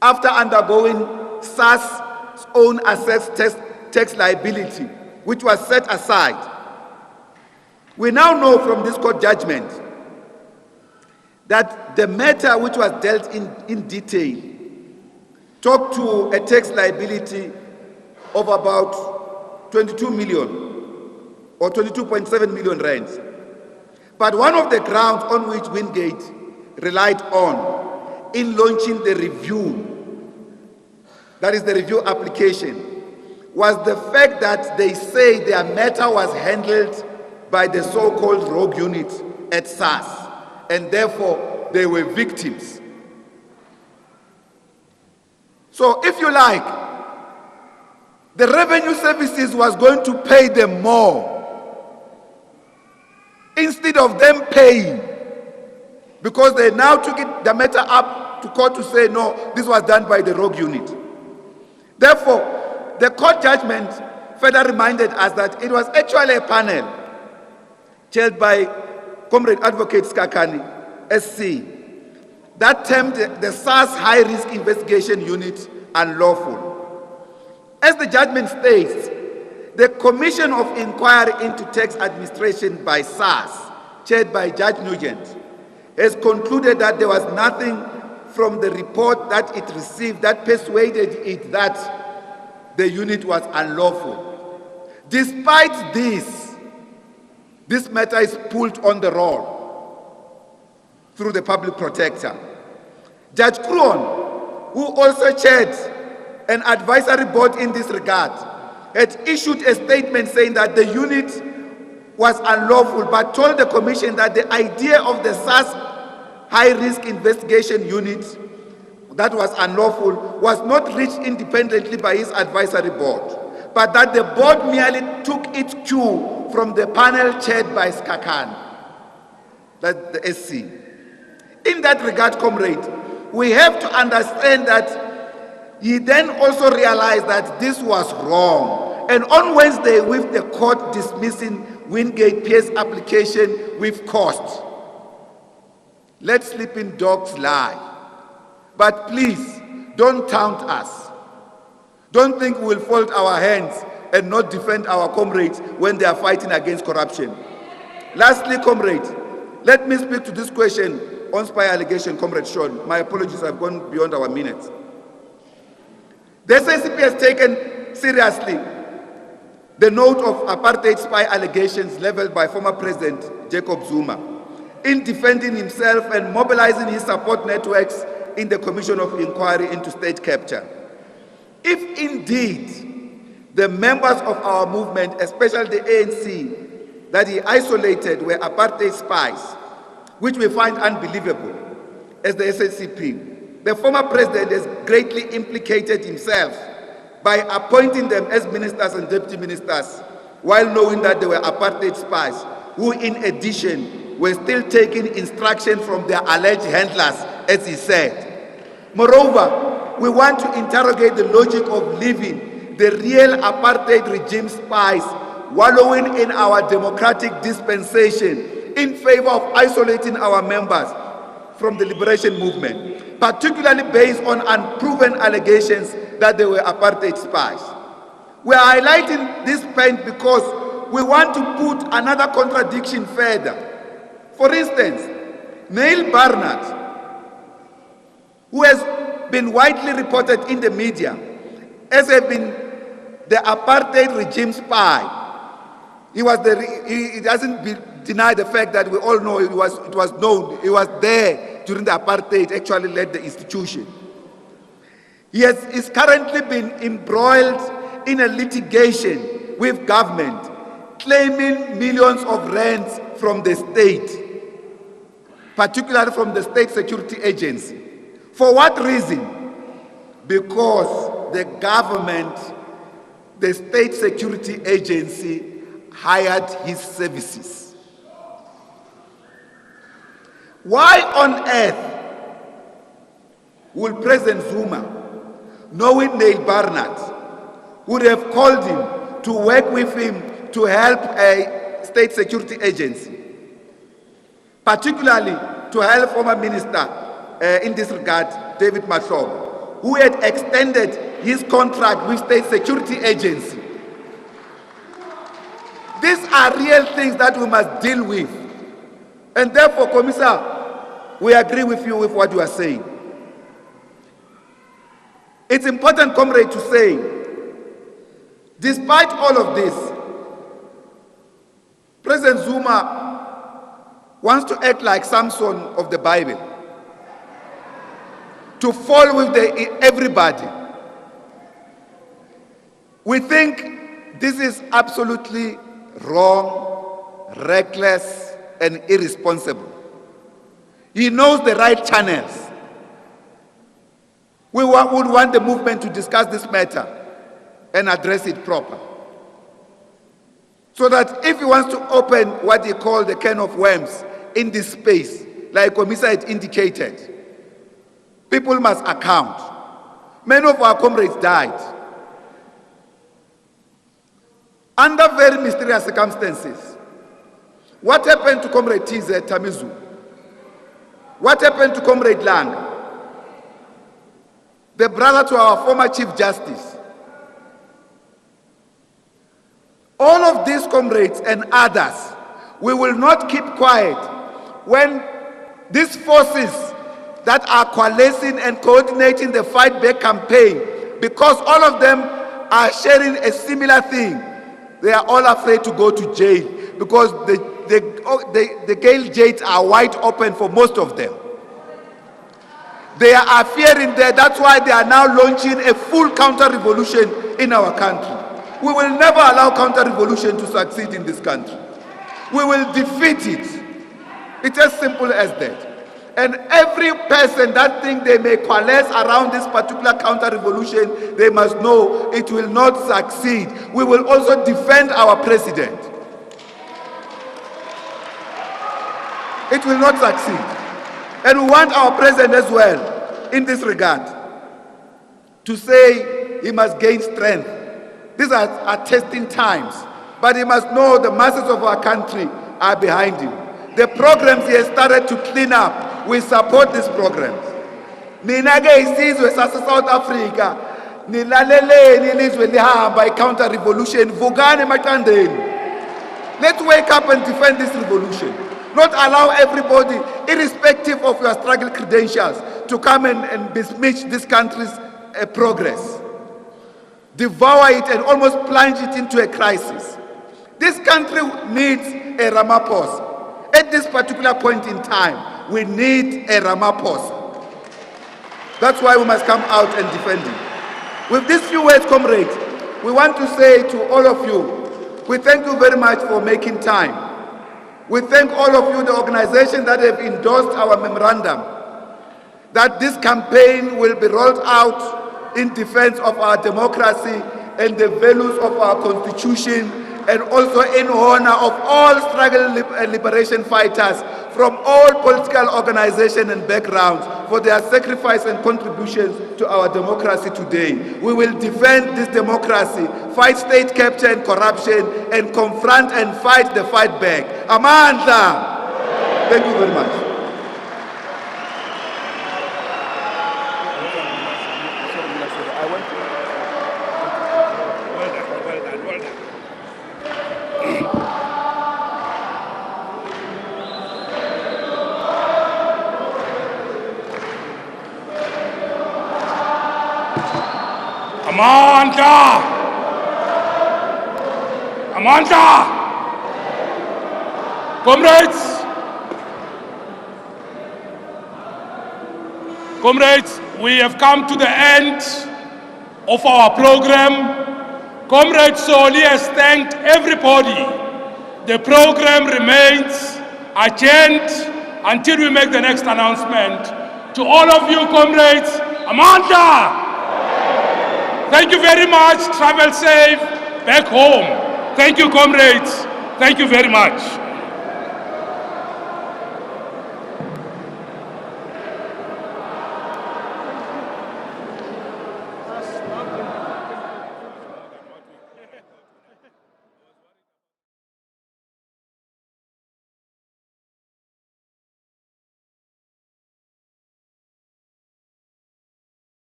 After undergoing SARS's own assessed tax liability, which was set aside, we now know from this court judgment that the matter, which was dealt in detail, talked to a tax liability of about 22 million or 22.7 million rands. But one of the grounds on which Wingate relied on in launching the review, that is the review application, was the fact that they say their matter was handled by the so-called rogue unit at SARS, and therefore they were victims. So if you like, the revenue services was going to pay them more instead of them paying, because they now took the matter up to court to say, no, this was done by the rogue unit. Therefore, the court judgment further reminded us that it was actually a panel chaired by Comrade Advocate Skakani, SC, that termed the SARS High-Risk Investigation Unit unlawful. As the judgment states, the Commission of Inquiry into Tax Administration by SARS, chaired by Judge Nugent, has concluded that there was nothing from the report that it received that persuaded it that the unit was unlawful. Despite this matter is pulled on the roll through the public protector. Judge Kruon, who also chaired an advisory board in this regard, had issued a statement saying that the unit was unlawful, but told the commission that the idea of the SARS high-risk investigation unit that was unlawful was not reached independently by his advisory board, but that the board merely took its cue from the panel chaired by Skakan, that's the SC. In that regard, comrade, we have to understand that he then also realized that this was wrong. And on Wednesday, with the court dismissing Wingate PS application with cost, let sleeping dogs lie. But please, don't taunt us. Don't think we'll fold our hands and not defend our comrades when they are fighting against corruption. Lastly, comrade, let me speak to this question on spy allegation, Comrade Sean. My apologies, I've gone beyond our minutes. The SACP has taken seriously the note of apartheid spy allegations leveled by former President Jacob Zuma in defending himself and mobilizing his support networks in the Commission of Inquiry into State Capture. If indeed the members of our movement, especially the ANC, that he isolated were apartheid spies, which we find unbelievable as the SACP, the former president has greatly implicated himself by appointing them as ministers and deputy ministers while knowing that they were apartheid spies who in addition were still taking instruction from their alleged handlers, as he said. Moreover, we want to interrogate the logic of leaving the real apartheid regime spies wallowing in our democratic dispensation in favor of isolating our members from the liberation movement, particularly based on unproven allegations that they were apartheid spies. We are highlighting this point because we want to put another contradiction further. For instance, Neil Barnett, who has been widely reported in the media as having been the apartheid regime spy, he doesn't deny the fact that we all know it was known, he was there during the apartheid, actually led the institution. He is currently been embroiled in a litigation with government, claiming millions of rands from the state, particularly from the State Security Agency. For what reason? Because the government, the State Security Agency, hired his services. Why on earth would President Zuma, knowing Neil Barnett, would have called him to work with him to help a state security agency, particularly to help former minister in this regard, David Mahlobo, who had extended his contract with state security agency? These are real things that we must deal with. And therefore, Commissar, we agree with you with what you are saying. It's important, comrade, to say, despite all of this, President Zuma wants to act like Samson of the Bible, to fall with everybody. We think this is absolutely wrong, reckless, and irresponsible. He knows the right channels. We would want the movement to discuss this matter and address it proper. So that if he wants to open what he called the can of worms in this space, like Commissar had indicated, people must account. Many of our comrades died under very mysterious circumstances. What happened to Comrade TZ Tamizu? What happened to Comrade Lang, the brother to our former Chief Justice? All of these comrades and others, we will not keep quiet when these forces that are coalescing and coordinating the Fight Back campaign, because all of them are sharing a similar thing. They are all afraid to go to jail because the jail gates are wide open for most of them. They are fearing that. That's why they are now launching a full counter-revolution in our country. We will never allow counter-revolution to succeed in this country. We will defeat it. It's as simple as that. And every person that thinks they may coalesce around this particular counter-revolution, they must know it will not succeed. We will also defend our president. It will not succeed. And we want our president as well, in this regard, to say he must gain strength. These are testing times, but he must know the masses of our country are behind him. The programs he has started to clean up, we support these programs. Nina-ke isizwe sase-South Africa, nilaleleni ilizwe lihamba i-counter-revolution, vukani emaqandeni. Let's wake up and defend this revolution. Not allow everybody, irrespective of your struggle credentials, to come and besmirch this country's progress. Devour it and almost plunge it into a crisis. This country needs a Ramaphosa. At this particular point in time, we need a Ramaphosa. That's why we must come out and defend it. With these few words, comrades, we want to say to all of you, we thank you very much for making time. We thank all of you, the organizations that have endorsed our memorandum, that this campaign will be rolled out in defense of our democracy and the values of our constitution and also in honor of all struggle and liberation fighters from all political organizations and backgrounds for their sacrifice and contributions to our democracy today. We will defend this democracy, fight state capture and corruption, and confront and fight the fight back. Amandla! Thank you very much. Amanda! Amanda! Comrades, we have come to the end of our program. Comrade Soli has thanked everybody. The program remains adjourned until we make the next announcement. To all of you, comrades, Amanda! Thank you very much. Travel safe back home. Thank you, comrades. Thank you very much.